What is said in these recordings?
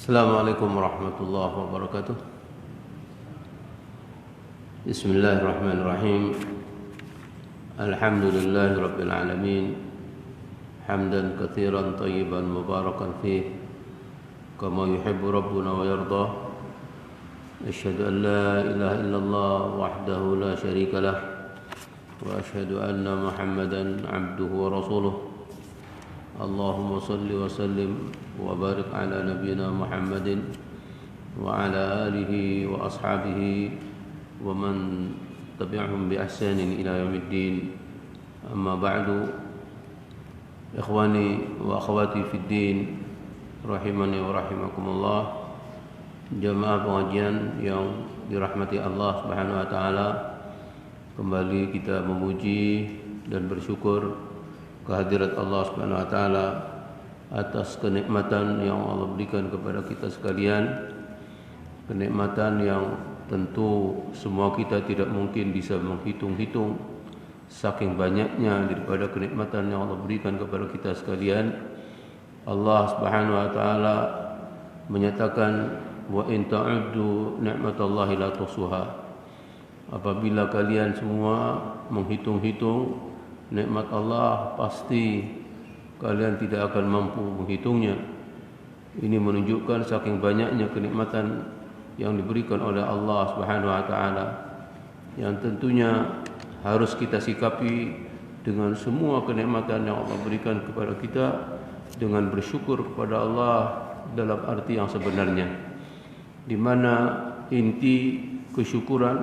Assalamualaikum warahmatullahi wabarakatuh. Bismillahirrahmanirrahim. Alhamdulillahi rabbil alamin. Hamdan katsiran tayyiban mubarakan fih kama yuhibbu rabbuna wa yarda. Asyhadu an la ilaha illallah wahdahu la syarika lah wa asyhadu anna Muhammadan abduhu wa rasuluh. Allahumma salli wa sallim wa barik ala nabiyyina Muhammadin wa ala alihi wa ashabihi wa man tabi'ahum bi ihsanin ila yaumiddin. Amma ba'du. Ikhwani wa akhwati fid din, rahimani wa rahimakumullah. Jamaah pengajian yang dirahmati Allah Subhanahu wa taala, kembali kita memuji dan bersyukur kehadirat Allah Subhanahu wa taala atas kenikmatan yang Allah berikan kepada kita sekalian. Kenikmatan yang tentu semua kita tidak mungkin bisa menghitung-hitung, saking banyaknya daripada kenikmatan yang Allah berikan kepada kita sekalian. Allah Subhanahu wa taala menyatakan, wa in ta'uddu ni'matallahi la tuhsuha. Apabila kalian semua menghitung-hitung nikmat Allah, pasti kalian tidak akan mampu menghitungnya. Ini menunjukkan saking banyaknya kenikmatan yang diberikan oleh Allah Subhanahu wa taala, yang tentunya harus kita sikapi dengan semua kenikmatan yang Allah berikan kepada kita dengan bersyukur kepada Allah dalam arti yang sebenarnya, di mana inti kesyukuran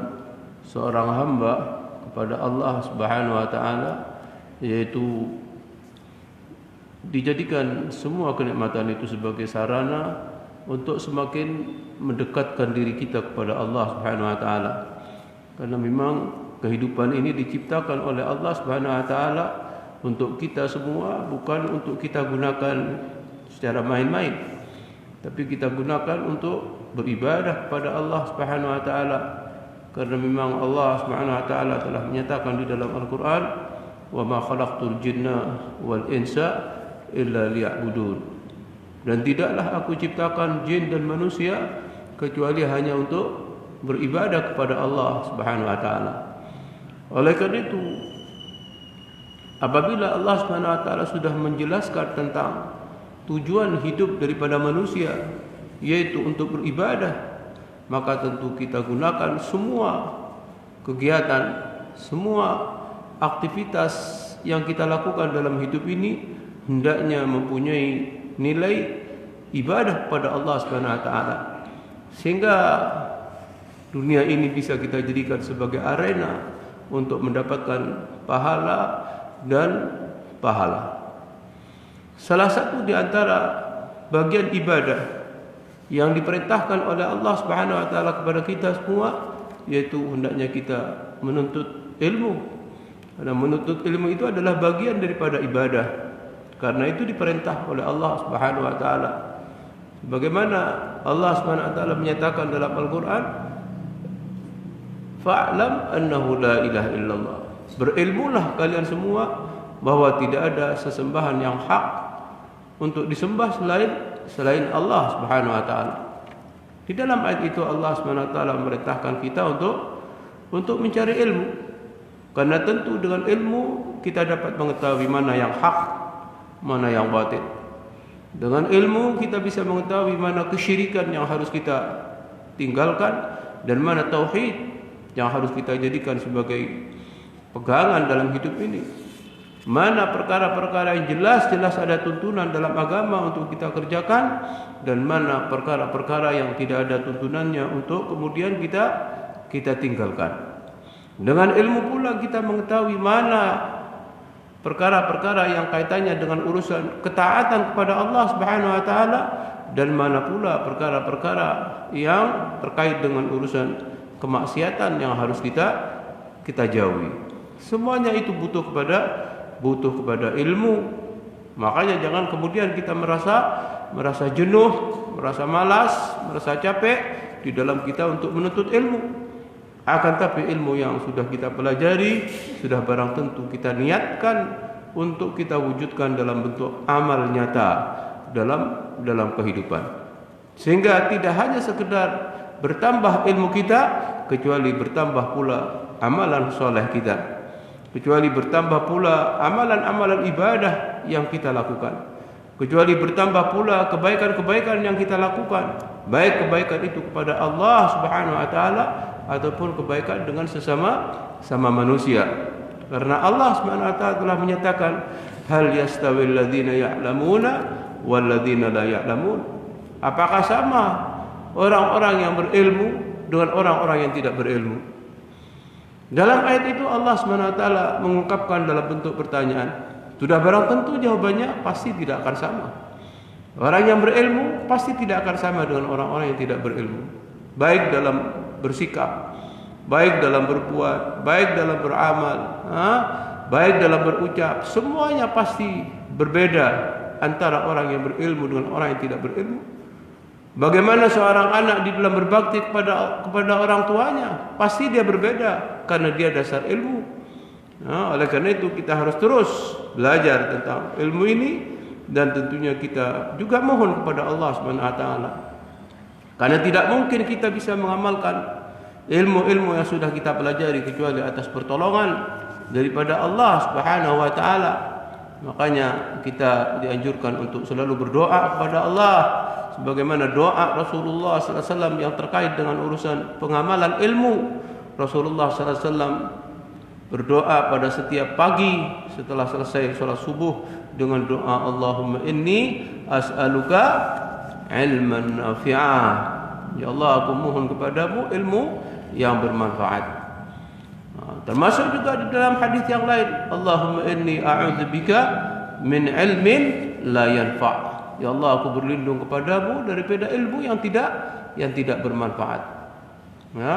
seorang hamba kepada Allah Subhanahu wa taala yaitu dijadikan semua kenikmatan itu sebagai sarana untuk semakin mendekatkan diri kita kepada Allah Subhanahu wa taala. Karena memang kehidupan ini diciptakan oleh Allah Subhanahu wa taala untuk kita semua, bukan untuk kita gunakan secara main-main, tapi kita gunakan untuk beribadah kepada Allah Subhanahu wa taala. Karena memang Allah Subhanahu wa taala telah menyatakan di dalam Al-Qur'an, wa ma khalaqtul jinna wal insa illa liya'budun. Dan tidaklah aku ciptakan jin dan manusia kecuali hanya untuk beribadah kepada Allah Subhanahu wa taala. Oleh karena itu, apabila Allah Subhanahu wa taala sudah menjelaskan tentang tujuan hidup daripada manusia, yaitu untuk beribadah, maka tentu kita gunakan semua kegiatan, semua aktivitas yang kita lakukan dalam hidup ini hendaknya mempunyai nilai ibadah kepada Allah Subhanahu wa taala, sehingga dunia ini bisa kita jadikan sebagai arena untuk mendapatkan pahala dan pahala. Salah satu di antara bagian ibadah yang diperintahkan oleh Allah Subhanahu wa taala kepada kita semua yaitu hendaknya kita menuntut ilmu. Karena menuntut ilmu itu adalah bagian daripada ibadah. Karena itu diperintah oleh Allah Subhanahu wa taala. Bagaimana Allah Subhanahu wa taala menyatakan dalam Al-Qur'an, fa'lam annahu la ilaha illallah. Berilmulah kalian semua bahwa tidak ada sesembahan yang hak untuk disembah selain Allah Subhanahu wa taala. Di dalam ayat itu Allah Subhanahu wa taala memerintahkan kita untuk mencari ilmu. Karena tentu dengan ilmu kita dapat mengetahui mana yang hak, mana yang batil. Dengan ilmu kita bisa mengetahui mana kesyirikan yang harus kita tinggalkan dan mana tauhid yang harus kita jadikan sebagai pegangan dalam hidup ini. Mana perkara-perkara yang jelas-jelas ada tuntunan dalam agama untuk kita kerjakan, dan mana perkara-perkara yang tidak ada tuntunannya untuk kemudian kita tinggalkan. Dengan ilmu pula kita mengetahui mana perkara-perkara yang kaitannya dengan urusan ketaatan kepada Allah Subhanahu wa taala, dan mana pula perkara-perkara yang terkait dengan urusan kemaksiatan yang harus kita jauhi. Semuanya itu butuh kepada ilmu. Makanya jangan kemudian kita merasa jenuh, merasa malas, merasa capek di dalam kita untuk menuntut ilmu. Akan tapi ilmu yang sudah kita pelajari, sudah barang tentu kita niatkan untuk kita wujudkan dalam bentuk amal nyata dalam kehidupan. Sehingga tidak hanya sekedar bertambah ilmu kita, kecuali bertambah pula amalan soleh kita, kecuali bertambah pula amalan-amalan ibadah yang kita lakukan, kecuali bertambah pula kebaikan-kebaikan yang kita lakukan, baik kebaikan itu kepada Allah Subhanahu wa taala ataupun kebaikan dengan sesama manusia. Karena Allah Subhanahu wa taala telah menyatakan, hal yastawil ladzina ya'lamuna wal ladzina la ya'lamun. Apakah sama orang-orang yang berilmu dengan orang-orang yang tidak berilmu? Dalam ayat itu Allah Subhanahu wa taala mengungkapkan dalam bentuk pertanyaan. Sudah barang tentu jawabannya pasti tidak akan sama. Orang yang berilmu pasti tidak akan sama dengan orang-orang yang tidak berilmu. Baik dalam bersikap, baik dalam berbuat, baik dalam beramal, baik dalam berucap, semuanya pasti berbeda antara orang yang berilmu dengan orang yang tidak berilmu. Bagaimana seorang anak di dalam berbakti kepada orang tuanya, pasti dia berbeda karena dia dasar ilmu. Oleh karena itu kita harus terus belajar tentang ilmu ini, dan tentunya kita juga mohon kepada Allah Subhanahu wa taala. Karena tidak mungkin kita bisa mengamalkan ilmu-ilmu yang sudah kita pelajari kecuali atas pertolongan daripada Allah Subhanahu wa taala. Makanya kita dianjurkan untuk selalu berdoa kepada Allah, sebagaimana doa Rasulullah sallallahu alaihi wasallam yang terkait dengan urusan pengamalan ilmu. Rasulullah sallallahu alaihi wasallam berdoa pada setiap pagi setelah selesai salat subuh dengan doa, Allahumma inni as'aluka ilman nafi'ah. Ya Allah, aku mohon kepadamu ilmu yang bermanfaat. Termasuk juga di dalam hadis yang lain, Allahumma inni a'udzubika min ilmin la yanfa'. Ya Allah, aku berlindung kepadamu daripada ilmu yang tidak bermanfaat. Ya,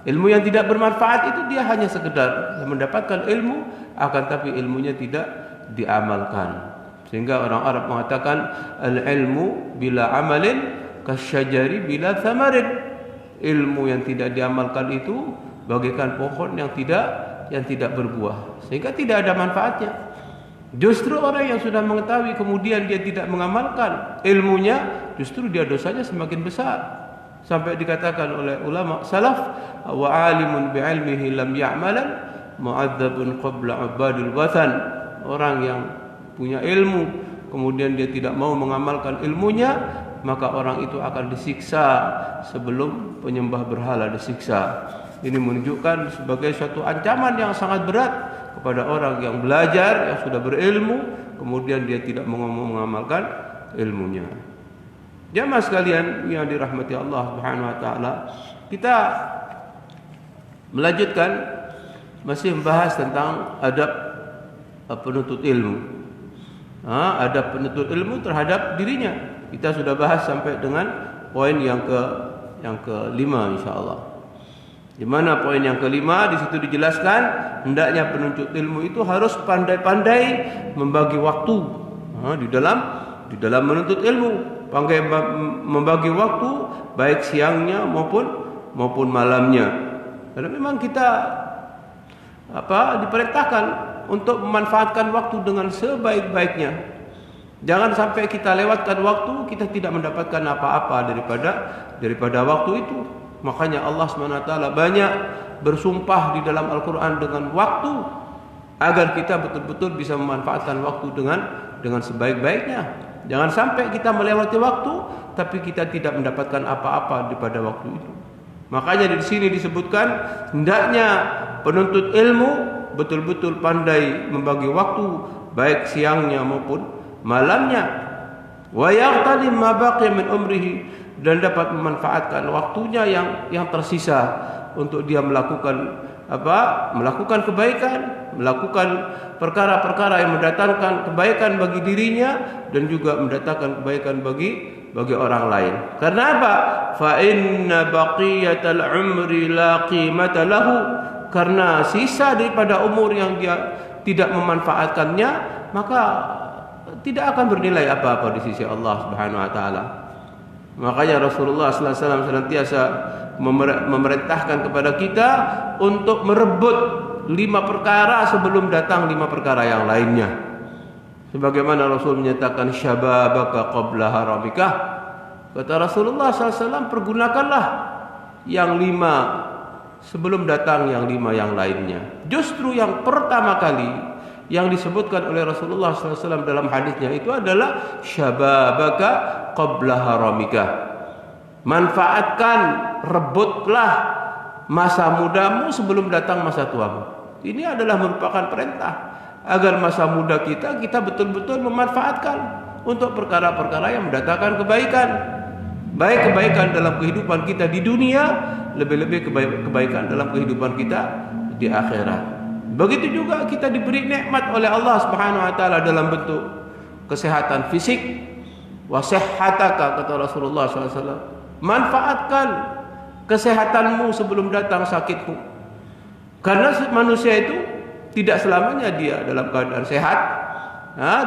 ilmu yang tidak bermanfaat itu dia hanya sekedar mendapatkan ilmu, akan tapi ilmunya tidak diamalkan. Sehingga orang Arab mengatakan al-ilmu bila amalin kasyajari bila thamarin. Ilmu yang tidak diamalkan itu bagaikan pohon yang tidak berbuah, sehingga tidak ada manfaatnya. Justru orang yang sudah mengetahui kemudian dia tidak mengamalkan ilmunya, justru dia dosanya semakin besar. Sampai dikatakan oleh ulama salaf, wa alimun bi ilmihi lam ya'malan mu'adzabun qabla ubadil wathan. Orang yang punya ilmu kemudian dia tidak mau mengamalkan ilmunya, maka orang itu akan disiksa sebelum penyembah berhala disiksa. Ini menunjukkan sebagai suatu ancaman yang sangat berat kepada orang yang belajar, yang sudah berilmu, kemudian dia tidak mau mengamalkan ilmunya. Jamaah sekalian yang dirahmati Allah Subhanahu wa taala, kita melanjutkan masih membahas tentang adab penuntut ilmu. Adab penuntut ilmu terhadap dirinya. Kita sudah bahas sampai dengan poin yang kelima insyaallah. Di mana poin yang kelima di situ dijelaskan hendaknya penuntut ilmu itu harus pandai-pandai membagi waktu di dalam menuntut ilmu, pandai membagi waktu baik siangnya maupun malamnya. Karena memang kita diperintahkan untuk memanfaatkan waktu dengan sebaik-baiknya. Jangan sampai kita lewatkan waktu, kita tidak mendapatkan apa-apa daripada waktu itu. Makanya Allah SWT banyak bersumpah di dalam Al-Quran dengan waktu, agar kita betul-betul bisa memanfaatkan waktu dengan sebaik-baiknya. Jangan sampai kita melewati waktu tapi kita tidak mendapatkan apa-apa daripada waktu itu. Makanya di sini disebutkan hendaknya penuntut ilmu betul-betul pandai membagi waktu baik siangnya maupun malamnya. Wa yaqtadim ma baqiya min umrihi, dan dapat memanfaatkan waktunya yang tersisa untuk dia melakukan kebaikan, melakukan perkara-perkara yang mendatangkan kebaikan bagi dirinya dan juga mendatangkan kebaikan bagi orang lain. Karena apa? Fa inna baqiyatal umri la qimata lahu, karena sisa daripada umur yang dia tidak memanfaatkannya, maka tidak akan bernilai apa-apa di sisi Allah Subhanahu wa taala. Makanya Rasulullah sallallahu alaihi wasallam senantiasa memerintahkan kepada kita untuk merebut 5 perkara sebelum datang 5 perkara yang lainnya. Sebagaimana Rasul menyatakan syababaka qabla haramika, Kata Rasulullah SAW, pergunakanlah yang 5 sebelum datang yang 5 yang lainnya. Justru yang pertama kali yang disebutkan oleh Rasulullah SAW dalam hadisnya itu adalah syababaka qabla haramika. Manfaatkan, rebutlah masa mudamu sebelum datang masa tuamu. Ini adalah merupakan perintah agar masa muda kita betul-betul memanfaatkan untuk perkara-perkara yang mendatangkan kebaikan. Baik kebaikan dalam kehidupan kita di dunia, lebih-lebih kebaikan dalam kehidupan kita di akhirat. Begitu juga kita diberi nikmat oleh Allah Subhanahu wa taala dalam bentuk kesehatan fisik. Wa sihhataka, kata Rasulullah SAW. Manfaatkan kesehatanmu sebelum datang sakitmu. Karena manusia itu tidak selamanya dia dalam keadaan sehat,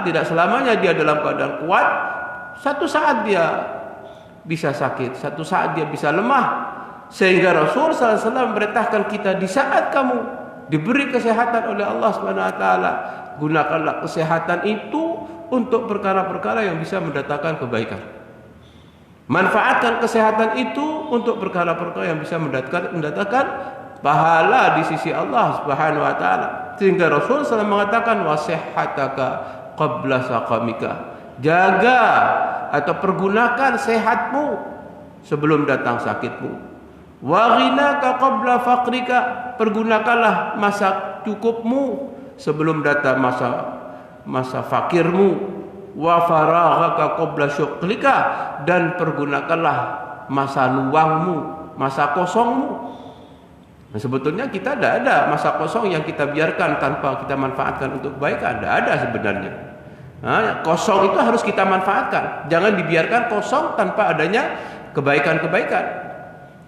tidak selamanya dia dalam keadaan kuat. Satu saat dia bisa sakit, satu saat dia bisa lemah. Sehingga Rasul SAW memerintahkan kita, di saat kamu diberi kesehatan oleh Allah SWT, gunakanlah kesehatan itu untuk perkara-perkara yang bisa mendatangkan kebaikan. Manfaatkan kesehatan itu untuk perkara-perkara yang bisa mendatangkan pahala di sisi Allah Subhanahu wa taala. Sehingga Rasul SAW mengatakan, wasihhataka qabla saqamika. Jaga atau pergunakan sehatmu sebelum datang sakitmu. Wa ghinaka qabla faqrika. Pergunakanlah masa cukupmu sebelum datang masa fakirmu. Wa faraghaka qabla syughlika. Dan pergunakanlah masa luangmu, masa kosongmu. Nah, sebetulnya kita tidak ada masa kosong yang kita biarkan tanpa kita manfaatkan untuk kebaikan. Tidak ada sebenarnya. Kosong itu harus kita manfaatkan. Jangan dibiarkan kosong tanpa adanya kebaikan-kebaikan.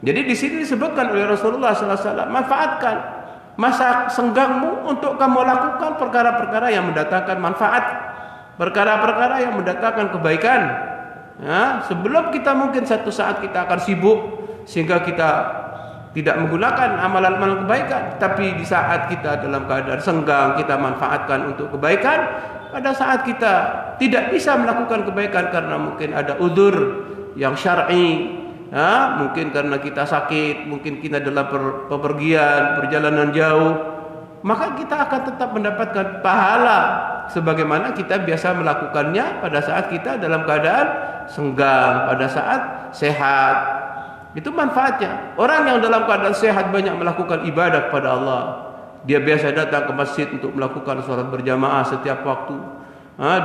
Jadi di sini disebutkan oleh Rasulullah SAW, manfaatkan masa senggangmu untuk kamu lakukan perkara-perkara yang mendatangkan manfaat, perkara-perkara yang mendatangkan kebaikan. Sebelum kita mungkin satu saat kita akan sibuk sehingga kita tidak menggunakan amalan-amalan kebaikan. Tapi di saat kita dalam keadaan senggang, kita manfaatkan untuk kebaikan. Pada saat kita tidak bisa melakukan kebaikan karena mungkin ada udzur yang syar'i, mungkin karena kita sakit, mungkin kita dalam pepergian, perjalanan jauh, maka kita akan tetap mendapatkan pahala sebagaimana kita biasa melakukannya pada saat kita dalam keadaan senggang, pada saat sehat. Itu manfaatnya. Orang yang dalam keadaan sehat banyak melakukan ibadah kepada Allah. Dia biasa datang ke masjid untuk melakukan sholat berjamaah setiap waktu.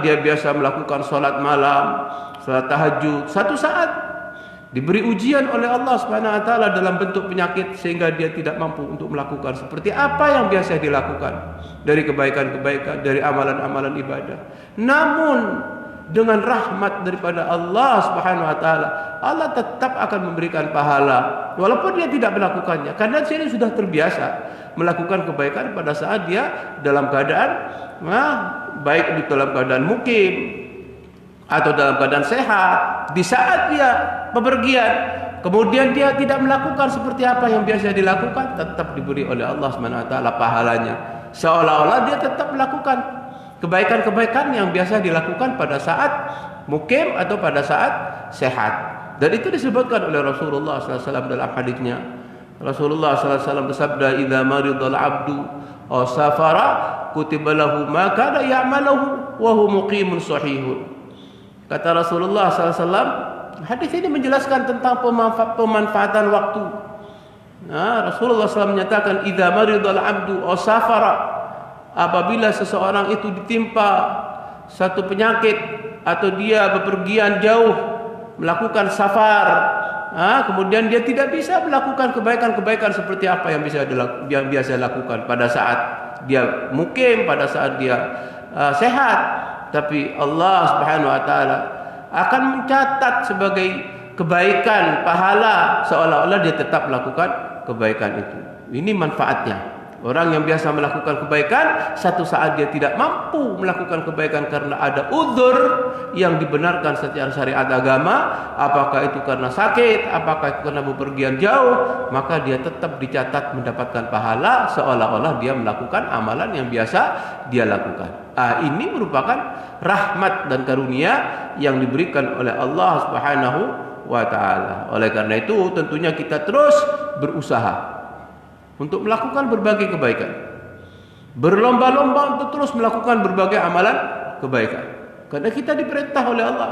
Dia biasa melakukan sholat malam, sholat tahajud. Satu saat diberi ujian oleh Allah Subhanahu wa taala dalam bentuk penyakit sehingga dia tidak mampu untuk melakukan seperti apa yang biasa dilakukan dari kebaikan-kebaikan, dari amalan-amalan ibadah. Namun dengan rahmat daripada Allah Subhanahu wa taala, Allah tetap akan memberikan pahala walaupun dia tidak melakukannya, karena dia sudah terbiasa melakukan kebaikan pada saat dia dalam keadaan baik di dalam keadaan mukim atau dalam keadaan sehat. Di saat dia bepergian, kemudian dia tidak melakukan seperti apa yang biasa dilakukan, tetap diberi oleh Allah Subhanahu wa taala pahalanya, seolah-olah dia tetap melakukan kebaikan-kebaikan yang biasa dilakukan pada saat mukim atau pada saat sehat. Dan itu disebutkan oleh Rasulullah SAW dalam hadisnya. Rasulullah SAW bersabda, "Idza maridal 'abdu aw safara kutiba lahu ma kana ya'maluhu wa huwa muqimun shahihun." Kata Rasulullah SAW, hadis ini menjelaskan tentang pemanfaatan waktu. Rasulullah SAW menyatakan, "Idza maridal 'abdu aw safara." Apabila seseorang itu ditimpa satu penyakit atau dia bepergian jauh melakukan safar, kemudian dia tidak bisa melakukan kebaikan-kebaikan seperti apa yang biasa lakukan pada saat dia mukim, pada saat dia sehat, tapi Allah Subhanahu wa taala akan mencatat sebagai kebaikan, pahala, seolah-olah dia tetap melakukan kebaikan itu. Ini manfaatnya. Orang yang biasa melakukan kebaikan, satu saat dia tidak mampu melakukan kebaikan karena ada uzur yang dibenarkan secara syariat agama, apakah itu karena sakit, apakah itu karena bepergian jauh, maka dia tetap dicatat mendapatkan pahala seolah-olah dia melakukan amalan yang biasa dia lakukan. Ini merupakan rahmat dan karunia yang diberikan oleh Allah Subhanahu wa ta'ala. Oleh karena itu tentunya kita terus berusaha untuk melakukan berbagai kebaikan, berlomba-lomba untuk terus melakukan berbagai amalan kebaikan, karena kita diperintah oleh Allah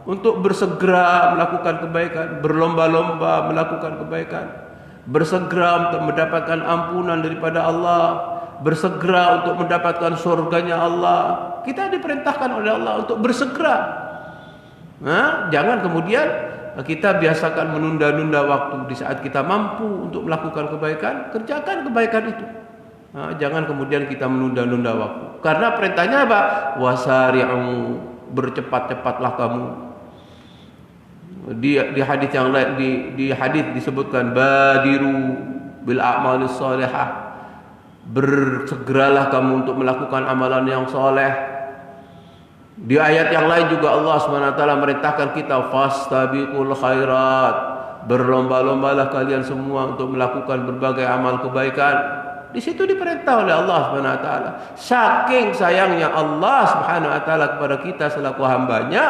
untuk bersegera melakukan kebaikan, berlomba-lomba melakukan kebaikan, bersegera untuk mendapatkan ampunan daripada Allah, bersegera untuk mendapatkan surganya Allah. Kita diperintahkan oleh Allah untuk bersegera. Jangan kemudian kita biasakan menunda-nunda waktu. Di saat kita mampu untuk melakukan kebaikan, kerjakan kebaikan itu. Jangan kemudian kita menunda-nunda waktu. Karena perintahnya apa? Wasari'u, bercepat-cepatlah kamu. Di hadis yang lain, di hadis disebutkan badiru bil a'malis shalihah. Bersegeralah kamu untuk melakukan amalan yang soleh. Di ayat yang lain juga Allah SWT merintahkan kita fastabiqul khairat, berlomba-lombalah kalian semua untuk melakukan berbagai amal kebaikan. Di situ diperintah oleh Allah SWT. Saking sayangnya Allah SWT kepada kita selaku hambanya,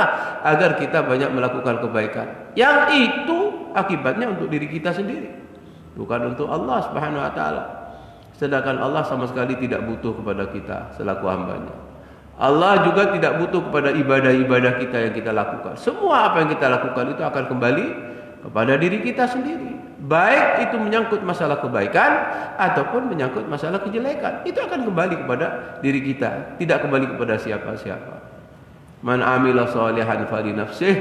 agar kita banyak melakukan kebaikan. Yang itu akibatnya untuk diri kita sendiri, bukan untuk Allah SWT. Sedangkan Allah sama sekali tidak butuh kepada kita selaku hambanya. Allah juga tidak butuh kepada ibadah-ibadah kita yang kita lakukan. Semua apa yang kita lakukan itu akan kembali kepada diri kita sendiri. Baik itu menyangkut masalah kebaikan ataupun menyangkut masalah kejelekan, itu akan kembali kepada diri kita, tidak kembali kepada siapa-siapa. Man amila sholihan fali nafsih.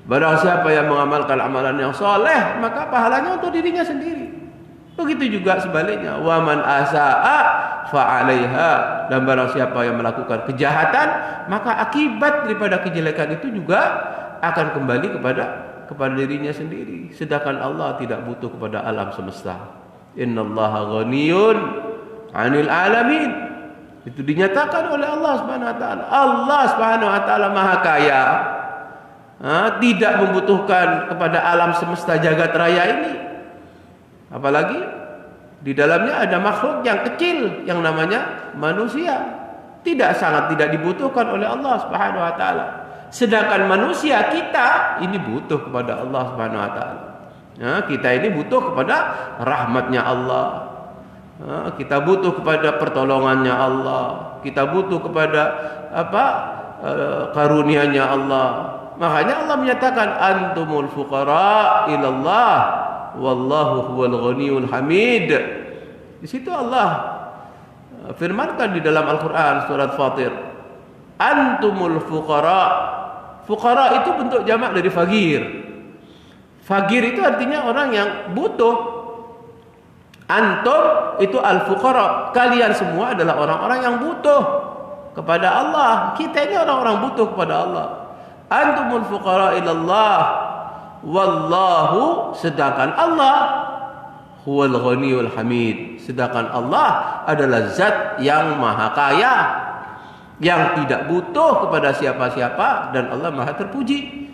Barang siapa yang mengamalkan amalan yang soleh, maka pahalanya untuk dirinya sendiri. Begitu juga sebaliknya, wa man asaa fa 'alaiha, dan barang siapa yang melakukan kejahatan, maka akibat daripada kejelekan itu juga akan kembali kepada dirinya sendiri. Sedangkan Allah tidak butuh kepada alam semesta. Innallaha ghaniyun 'anil 'alamin. Itu dinyatakan oleh Allah Subhanahu wa taala. Allah Subhanahu wa taala Maha Kaya. Tidak membutuhkan kepada alam semesta jagat raya ini. Apalagi di dalamnya ada makhluk yang kecil yang namanya manusia. Sangat tidak dibutuhkan oleh Allah Subhanahu wa taala. Sedangkan manusia kita ini butuh kepada Allah Subhanahu wa taala. Kita ini butuh kepada rahmatnya Allah. Kita butuh kepada pertolongannya Allah. Kita butuh kepada karunia-Nya Allah. Makanya Allah menyatakan antumul fuqara ilallah wallahu huwal ghaniyul hamid. Di situ Allah firmankan di dalam Al-Qur'an surat Fatir, antumul fuqara. Fuqara itu bentuk jamak dari faqir. Faqir itu artinya orang yang butuh. Antum itu al-fuqara. Kalian semua adalah orang-orang yang butuh kepada Allah. Kita ini orang-orang butuh kepada Allah. Antumul fuqara ilallah wallahu, sedangkan Allah huwal ghaniyul hamid. Sedangkan Allah adalah zat yang maha kaya, yang tidak butuh kepada siapa-siapa, dan Allah maha terpuji.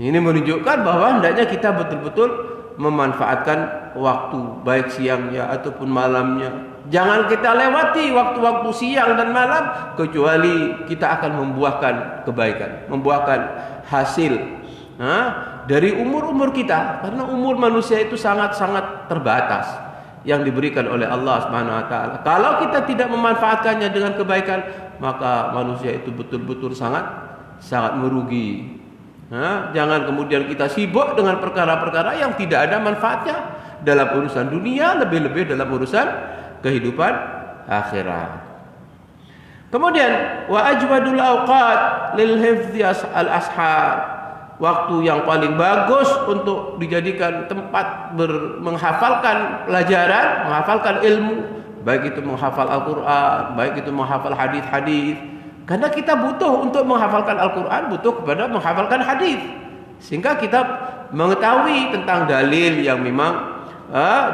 Ini menunjukkan bahwa hendaknya kita betul-betul memanfaatkan waktu, baik siangnya ataupun malamnya. Jangan kita lewati waktu-waktu siang dan malam kecuali kita akan membuahkan kebaikan, membuahkan hasil dari umur-umur kita, karena umur manusia itu sangat-sangat terbatas yang diberikan oleh Allah Subhanahu wa taala. Kalau kita tidak memanfaatkannya dengan kebaikan, maka manusia itu betul-betul sangat merugi. Jangan kemudian kita sibuk dengan perkara-perkara yang tidak ada manfaatnya dalam urusan dunia, lebih-lebih dalam urusan kehidupan akhirat. Kemudian wa ajwadul awqat lil hifdzi al-ashar. Waktu yang paling bagus untuk dijadikan tempat menghafalkan pelajaran, menghafalkan ilmu, baik itu menghafal Al-Quran, baik itu menghafal hadis-hadis. Karena kita butuh untuk menghafalkan Al-Quran, butuh kepada menghafalkan hadis, sehingga kita mengetahui tentang dalil yang memang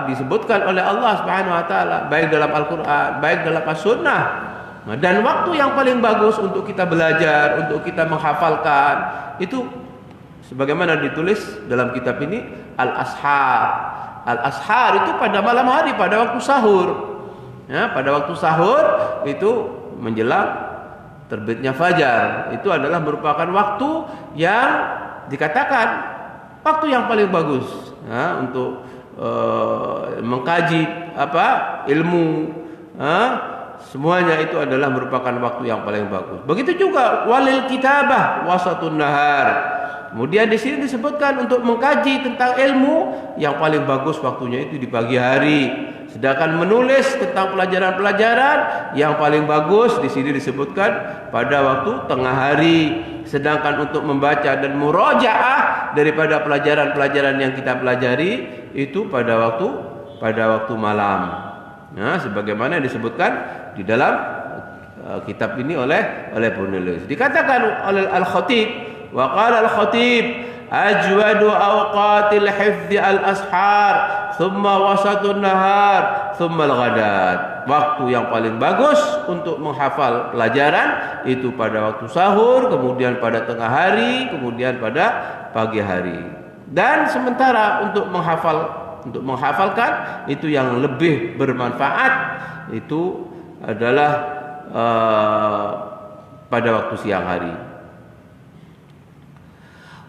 disebutkan oleh Allah Subhanahu wa taala, baik dalam Al-Quran, baik dalam As-Sunnah. Dan waktu yang paling bagus untuk kita belajar, untuk kita menghafalkan itu sebagaimana ditulis dalam kitab ini, al-ashar. Al-ashar itu pada malam hari, pada waktu sahur. Pada waktu sahur itu menjelang terbitnya fajar. Itu adalah merupakan waktu yang dikatakan waktu yang paling bagus untuk mengkaji ilmu, semuanya itu adalah merupakan waktu yang paling bagus. Begitu juga walil kitabah wasatun nahar. Kemudian di sini disebutkan untuk mengkaji tentang ilmu yang paling bagus waktunya itu di pagi hari. Sedangkan menulis tentang pelajaran-pelajaran yang paling bagus di sini disebutkan pada waktu tengah hari. Sedangkan untuk membaca dan murajaah daripada pelajaran-pelajaran yang kita pelajari itu pada waktu malam. Nah, sebagaimana disebutkan di dalam kitab ini oleh penulis. Dikatakan oleh Al-Khatib, wa qala Al-Khatib ajwadu awqatil hifdzi al-ashar thumma wasatun nahar thumma al-ghadat. Waktu yang paling bagus untuk menghafal pelajaran itu pada waktu sahur, kemudian pada tengah hari, kemudian pada pagi hari. Dan sementara untuk menghafalkan itu yang lebih bermanfaat itu adalah pada waktu siang hari.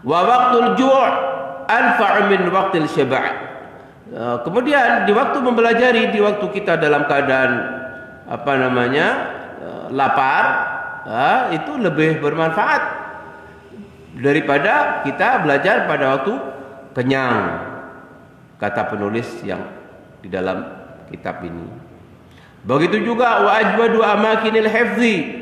Wa waqtul ju' anfa'u min waqtil syaba'. Kemudian di waktu mempelajari, di waktu kita dalam keadaan lapar, itu lebih bermanfaat daripada kita belajar pada waktu kenyang, kata penulis yang di dalam kitab ini. Begitu juga wa ajwadu amakinil hifzi,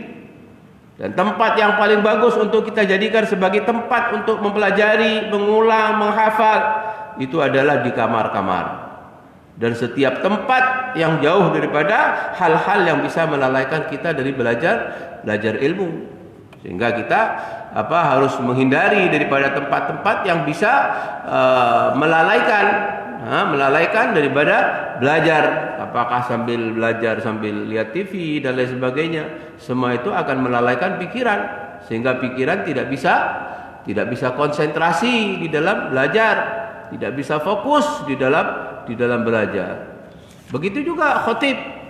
dan tempat yang paling bagus untuk kita jadikan sebagai tempat untuk mempelajari, mengulang, menghafal itu adalah di kamar-kamar. Dan setiap tempat yang jauh daripada hal-hal yang bisa melalaikan kita dari belajar ilmu. Sehingga kita harus menghindari daripada tempat-tempat yang bisa melalaikan daripada belajar. Apakah sambil belajar sambil lihat TV dan lain sebagainya. Semua itu akan melalaikan pikiran, sehingga pikiran tidak bisa konsentrasi di dalam belajar, tidak bisa fokus di dalam belajar. Begitu juga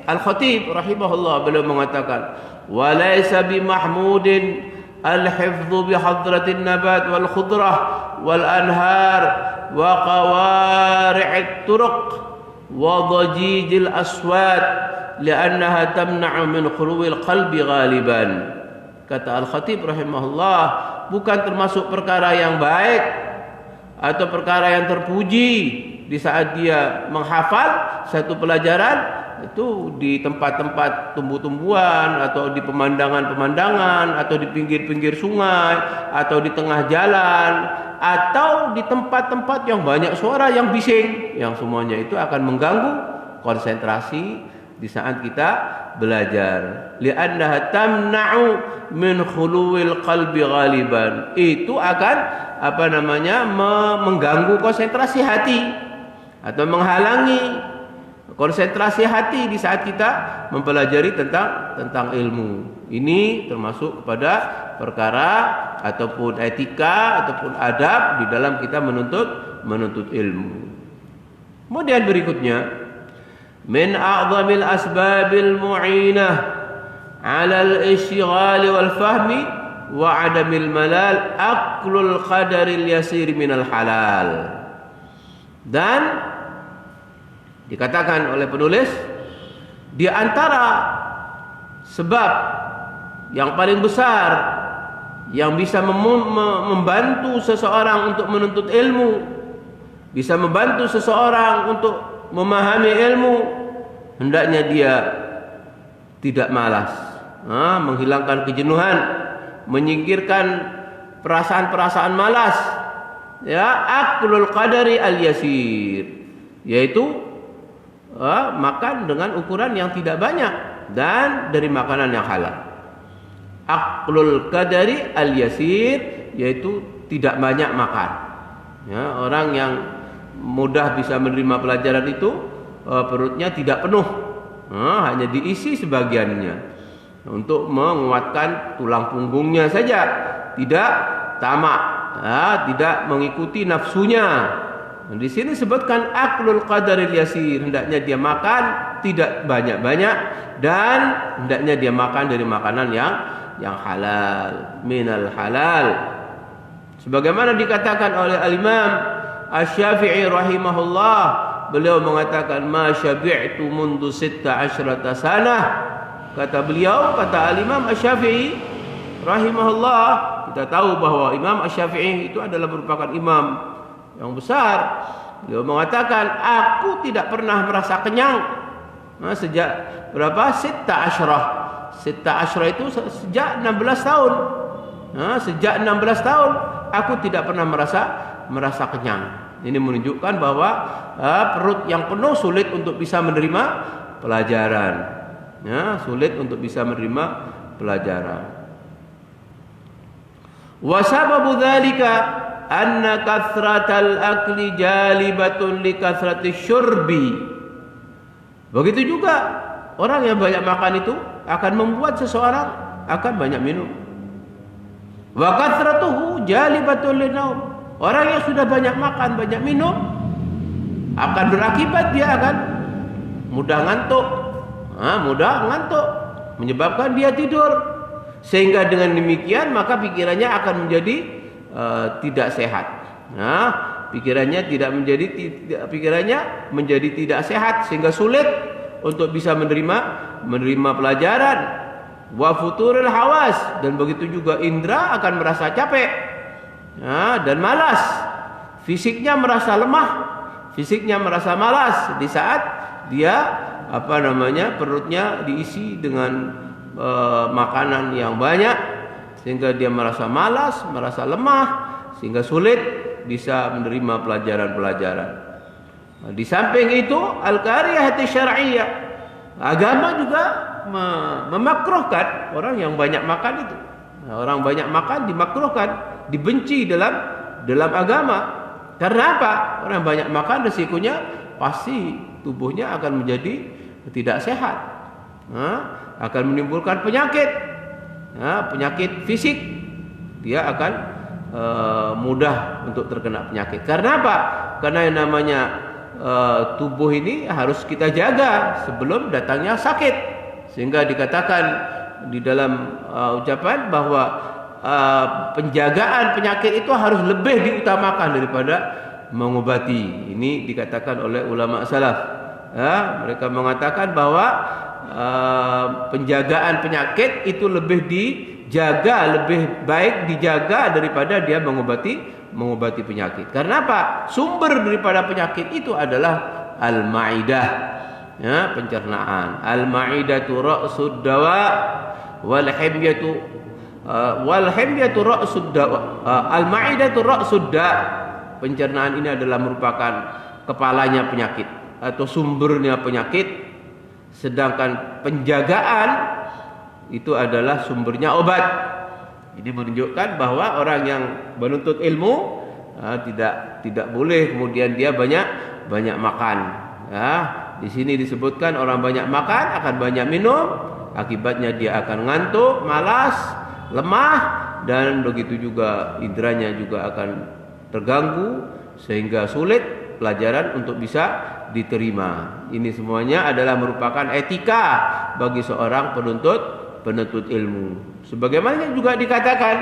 Al-Khatib rahimahullah, beliau mengatakan wa laisa bi mahmudin al-hifdhu bi hadratin nabat wal khudrah wal anhar wa qawari'it turuq wa dhajijil aswat li'annaha tamna'u min khuluwil qalbi ghaliban. Kata Al-Khatib rahimahullah, bukan termasuk perkara yang baik atau perkara yang terpuji di saat dia menghafal satu pelajaran itu di tempat-tempat tumbuh-tumbuhan atau di pemandangan-pemandangan atau di pinggir-pinggir sungai atau di tengah jalan atau di tempat-tempat yang banyak suara yang bising, yang semuanya itu akan mengganggu konsentrasi di saat kita belajar. Li'annaha tamna'u min khuluwil qalbi ghaliban. Itu akan mengganggu konsentrasi hati atau menghalangi konsentrasi hati di saat kita mempelajari tentang ilmu. Ini termasuk kepada perkara ataupun etika ataupun adab di dalam kita menuntut ilmu. Kemudian berikutnya, min a'zamil asbabil mu'inah 'ala al-ishghal wal fahmi wa 'adamil malal aqlul qadaril yasir minal halal. Dan dikatakan oleh penulis, di antara sebab yang paling besar yang bisa membantu seseorang untuk menuntut ilmu, bisa membantu seseorang untuk memahami ilmu, hendaknya dia tidak malas, menghilangkan kejenuhan, menyingkirkan perasaan-perasaan malas, aqlul qadari al-yasir, yaitu makan dengan ukuran yang tidak banyak dan dari makanan yang halal. Aqlul qadari al-yasir, yaitu tidak banyak makan. Orang yang mudah bisa menerima pelajaran itu perutnya tidak penuh, hanya diisi sebagiannya untuk menguatkan tulang punggungnya saja, tidak tamak, tidak mengikuti nafsunya. Di sini sebutkan aqlul qadaril yasir, hendaknya dia makan tidak banyak-banyak dan hendaknya dia makan dari makanan yang halal, minal halal. Sebagaimana dikatakan oleh Al-Imam Asy-Syafi'i rahimahullah, beliau mengatakan ma syabi'tu mundu 16 sanah. Kata beliau, kata Al-Imam Asy-Syafi'i rahimahullah, kita tahu bahwa Imam Asy-Syafi'i itu adalah merupakan imam yang besar. Beliau mengatakan, aku tidak pernah merasa kenyang sejak berapa? 16 itu sejak 16 tahun. Sejak 16 tahun aku tidak pernah merasa kenyang. Ini menunjukkan bahwa perut yang penuh sulit untuk bisa menerima pelajaran. Sulit untuk bisa menerima pelajaran. Wa sababu dzalika anna kathratal akli jalibatun li kathratish syurbi. Begitu juga orang yang banyak makan itu akan membuat seseorang akan banyak minum. Wa kathratuhu jalibatun linaum. Orang yang sudah banyak makan, banyak minum akan berakibat dia akan mudah ngantuk. Mudah ngantuk menyebabkan dia tidur. Sehingga dengan demikian maka pikirannya akan menjadi tidak sehat. Pikirannya menjadi tidak sehat sehingga sulit untuk bisa menerima pelajaran. Wa futuril hawas, dan begitu juga indra akan merasa capek dan malas. Fisiknya merasa lemah, fisiknya merasa malas di saat dia perutnya diisi dengan makanan yang banyak, sehingga dia merasa malas, merasa lemah, sehingga sulit bisa menerima pelajaran-pelajaran. Di samping itu al-kariyahati syar'iyyah, agama juga memakruhkan orang yang banyak makan itu. Orang banyak makan dimakruhkan, dibenci dalam agama. Karena apa? Orang banyak makan risikonya pasti tubuhnya akan menjadi tidak sehat. Akan menimbulkan penyakit. Penyakit fisik. Dia akan mudah untuk terkena penyakit. Karena apa? Karena yang namanya tubuh ini harus kita jaga sebelum datangnya sakit. Sehingga dikatakan di dalam ucapan bahwa penjagaan penyakit itu harus lebih diutamakan daripada mengobati. Ini dikatakan oleh ulama salaf. Mereka mengatakan bahwa penjagaan penyakit itu lebih dijaga, lebih baik dijaga daripada dia mengobati penyakit. Karena apa? Sumber daripada penyakit itu adalah al-ma'idah, pencernaan. Al-ma'idatu ra'sud dawa wal himyatu ra'sud dawa. Al-ma'idatu ra'sud da. Pencernaan ini adalah merupakan kepalanya penyakit atau sumbernya penyakit. Sedangkan penjagaan itu adalah sumbernya obat. Ini menunjukkan bahwa orang yang menuntut ilmu tidak boleh kemudian dia banyak makan. Di sini disebutkan orang banyak makan akan banyak minum, akibatnya dia akan ngantuk, malas, lemah, dan begitu juga indranya juga akan terganggu sehingga sulit pelajaran untuk bisa diterima. Ini semuanya adalah merupakan etika bagi seorang penuntut ilmu. Sebagaimana juga dikatakan,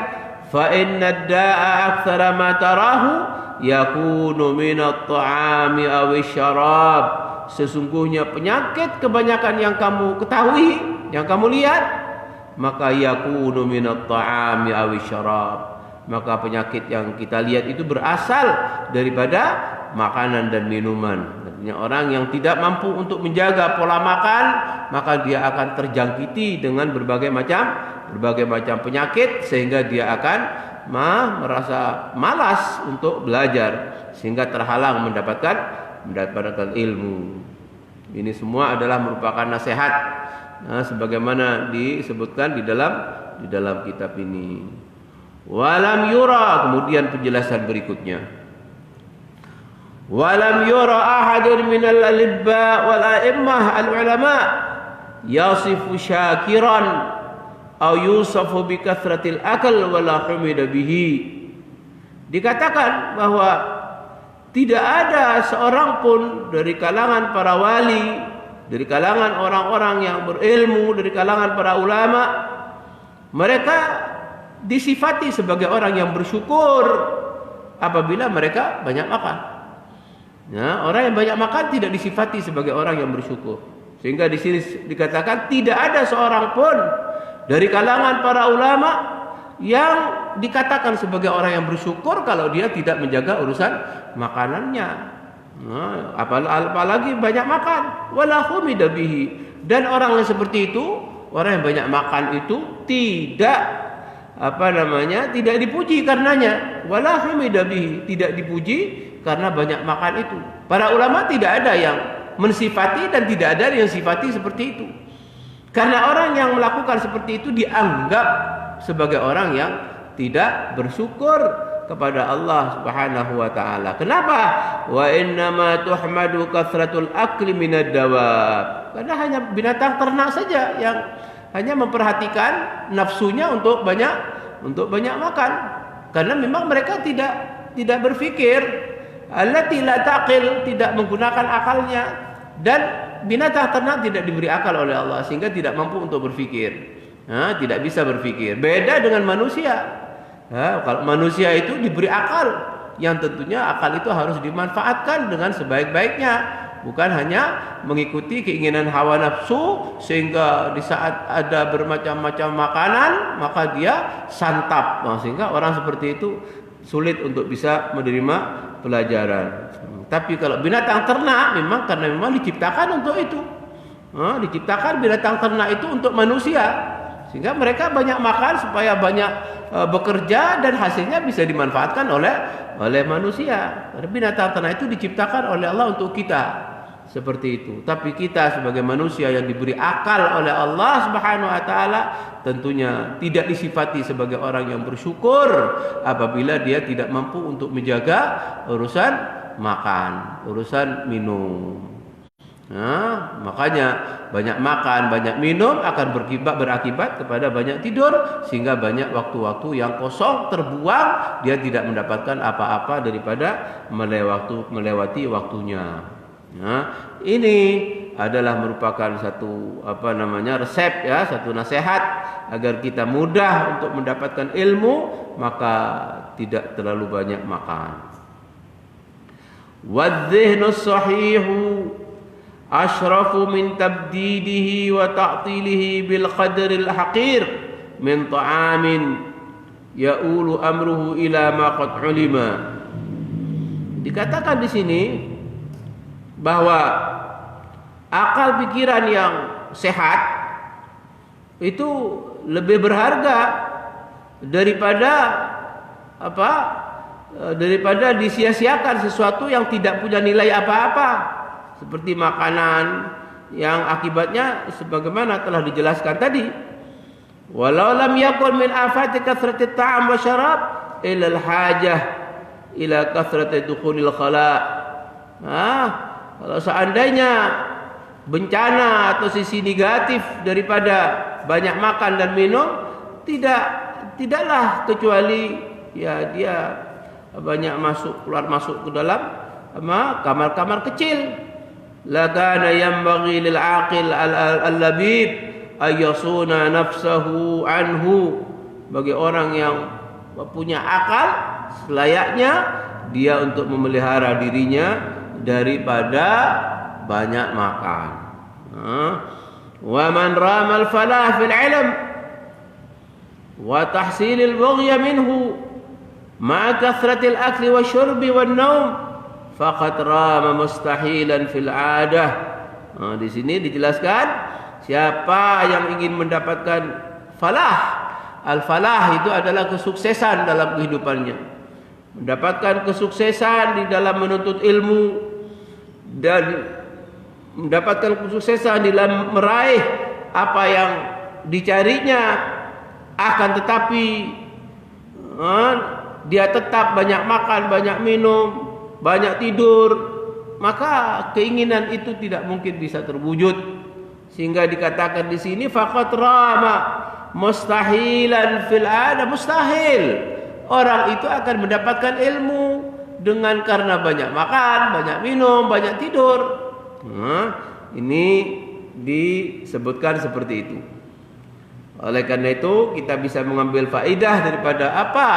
fa inna da'a aktsara ma tarahu yakunu min at-ta'ami aw asy-syarab. Sesungguhnya penyakit kebanyakan yang kamu ketahui, yang kamu lihat, maka yakunu min at-ta'ami aw asy-syarab. Maka penyakit yang kita lihat itu berasal daripada makanan dan minuman. Artinya orang yang tidak mampu untuk menjaga pola makan, maka dia akan terjangkiti dengan berbagai macam penyakit, sehingga dia akan merasa malas untuk belajar, sehingga terhalang mendapatkan ilmu. Ini semua adalah merupakan nasihat, sebagaimana disebutkan di dalam kitab ini. Walam yura, kemudian penjelasan berikutnya. Walam yura ahadun minal alibba wal a'immah al ulama yasifu syakiran aw yusafu bi kathratil akal wala humida bihi. Dikatakan bahwa tidak ada seorang pun dari kalangan para wali, dari kalangan orang-orang yang berilmu, dari kalangan para ulama, mereka disifati sebagai orang yang bersyukur apabila mereka banyak makan. Ya, orang yang banyak makan tidak disifati sebagai orang yang bersyukur. Sehingga di sini dikatakan tidak ada seorang pun dari kalangan para ulama yang dikatakan sebagai orang yang bersyukur kalau dia tidak menjaga urusan makanannya. Nah, apalagi banyak makan. Wala humida bihi. Dan orang yang seperti itu, orang yang banyak makan itu tidak tidak dipuji karenanya. Wala humida bihi, tidak dipuji karena banyak makan itu. Para ulama tidak ada yang mensifati dan tidak ada yang sifati seperti itu. Karena orang yang melakukan seperti itu dianggap sebagai orang yang tidak bersyukur kepada Allah Subhanahu wa taala. Kenapa? Wa innama tuhmadu kathratul akli minad dawab. Karena hanya binatang ternak saja yang hanya memperhatikan nafsunya untuk banyak makan. Karena memang mereka tidak berfikir, allati la taqil, tidak menggunakan akalnya, dan binatang ternak tidak diberi akal oleh Allah sehingga tidak mampu untuk berfikir. Tidak bisa berfikir. Beda dengan manusia. Kalau manusia itu diberi akal, yang tentunya akal itu harus dimanfaatkan dengan sebaik-baiknya, bukan hanya mengikuti keinginan hawa nafsu sehingga di saat ada bermacam-macam makanan maka dia santap. Sehingga orang seperti itu sulit untuk bisa menerima pelajaran. Tapi kalau binatang ternak karena memang diciptakan untuk itu. Diciptakan binatang ternak itu untuk manusia. Sehingga mereka banyak makan supaya banyak bekerja dan hasilnya bisa dimanfaatkan oleh manusia. Karena binatang ternak itu diciptakan oleh Allah untuk kita. Seperti itu. Tapi kita sebagai manusia yang diberi akal oleh Allah Subhanahu wa taala tentunya tidak disifati sebagai orang yang bersyukur apabila dia tidak mampu untuk menjaga urusan makan, urusan minum. Makanya banyak makan, banyak minum akan berakibat kepada banyak tidur sehingga banyak waktu-waktu yang kosong terbuang, dia tidak mendapatkan apa-apa daripada melewati waktunya. Ini adalah merupakan satu resep ya, satu nasihat agar kita mudah untuk mendapatkan ilmu, maka tidak terlalu banyak makan. Wadh-dhihnus sahihu ashrafu min tabdidihi wa ta'tilihi bil qadril haqir min ta'amin ya'ulu amruhu ila ma qad ulima. Dikatakan di sini bahwa akal pikiran yang sehat itu lebih berharga daripada disia-siakan sesuatu yang tidak punya nilai apa-apa. Seperti makanan yang akibatnya sebagaimana telah dijelaskan tadi. Walau lam yakun min afati kathrati ta'am wa syarab illa al-hajah ila kathrati dukhulil khala. Kalau seandainya bencana atau sisi negatif daripada banyak makan dan minum tidaklah kecuali ya dia banyak keluar masuk ke dalam kamar-kamar kecil. La kana yanbaghi lil aqil al-labib ayyasuna nafsahu anhu. Bagi orang yang punya akal selayaknya dia untuk memelihara dirinya daripada banyak makan. Wa man rama al-falah fil ilm wa tahsil al-bughya minhu ma'a kathrati al-akli wasyurbi wan-naum faqad rama mustahilan fil 'adah. Di sini dijelaskan siapa yang ingin mendapatkan falah. Al-falah itu adalah kesuksesan dalam kehidupannya. Mendapatkan kesuksesan di dalam menuntut ilmu dan mendapatkan kesuksesan di dalam meraih apa yang dicarinya, akan tetapi dia tetap banyak makan, banyak minum, banyak tidur, maka keinginan itu tidak mungkin bisa terwujud. Sehingga dikatakan di sini faqat rama mustahilan fil 'ada, mustahil orang itu akan mendapatkan ilmu dengan karena banyak makan, banyak minum, banyak tidur. Ini disebutkan seperti itu. Oleh karena itu kita bisa mengambil faedah daripada apa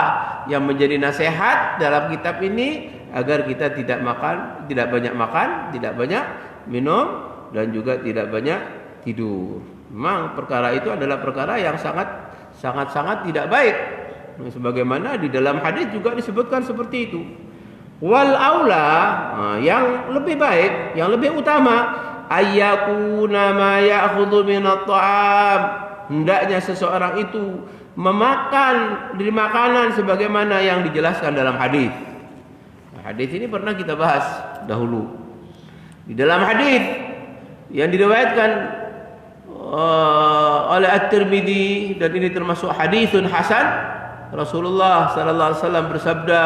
yang menjadi nasihat dalam kitab ini, agar kita tidak makan, tidak banyak minum, dan juga tidak banyak tidur. Memang perkara itu adalah perkara yang sangat tidak baik. Sebagaimana di dalam hadis juga disebutkan seperti itu. Wal aula, yang lebih baik, yang lebih utama, ayyakuna ma ya'khudhu minat ta'am. Hendaknya seseorang itu memakan dari makanan sebagaimana yang dijelaskan dalam hadis. Hadis ini pernah kita bahas dahulu. Di dalam hadis yang diriwayatkan oleh At-Tirmidzi, dan ini termasuk hadisun hasan, Rasulullah sallallahu alaihi wasallam bersabda,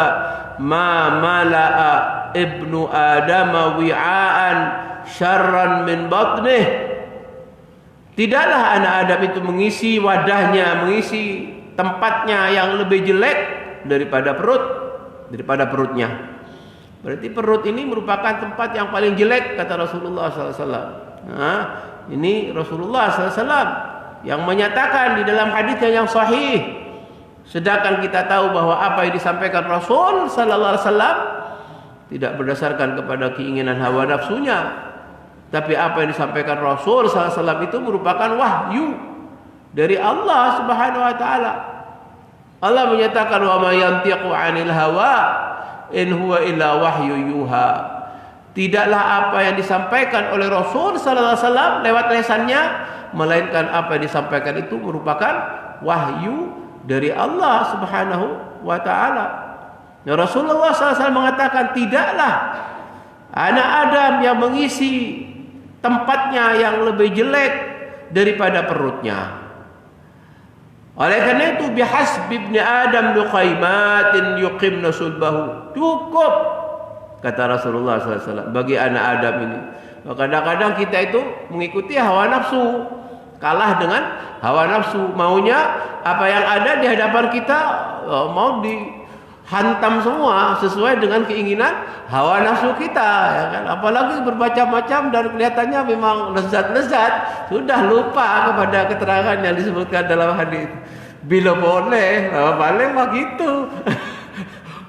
"Ma mala'a ibnu Adam wi'aan syarran min batnih." Tidaklah anak Adam itu mengisi wadahnya, mengisi tempatnya yang lebih jelek daripada perutnya. Berarti perut ini merupakan tempat yang paling jelek, kata Rasulullah SAW. Ini Rasulullah SAW yang menyatakan di dalam hadisnya yang sahih. Sedangkan kita tahu bahwa apa yang disampaikan Rasul SAW tidak berdasarkan kepada keinginan hawa nafsunya, tapi apa yang disampaikan Rasul SAW itu merupakan wahyu dari Allah Subhanahu wa taala. Allah menyatakan, wa ma yantiqu 'anil hawa in huwa illa wahyu yuha. Tidaklah apa yang disampaikan oleh Rasul sallallahu alaihi wasallam lewat lisannya, melainkan apa yang disampaikan itu merupakan wahyu dari Allah Subhanahu wa taala. Nah, Rasulullah sallallahu alaihi wasallam mengatakan, tidaklah anak Adam yang mengisi tempatnya yang lebih jelek daripada perutnya. Oleh karena itu, bihasbi ibni Adam luqaimatin yuqimna sulbahu. Cukup, kata Rasulullah SAW, bagi anak Adam ini. Kadang-kadang kita itu mengikuti hawa nafsu, kalah dengan hawa nafsu. Maunya apa yang ada di hadapan kita mau dihantam semua sesuai dengan keinginan hawa nafsu kita, ya kan? Apalagi bermacam-macam dan kelihatannya memang lezat-lezat, sudah lupa kepada keterangan yang disebutkan dalam hadis. Bila boleh, paling mah gitu.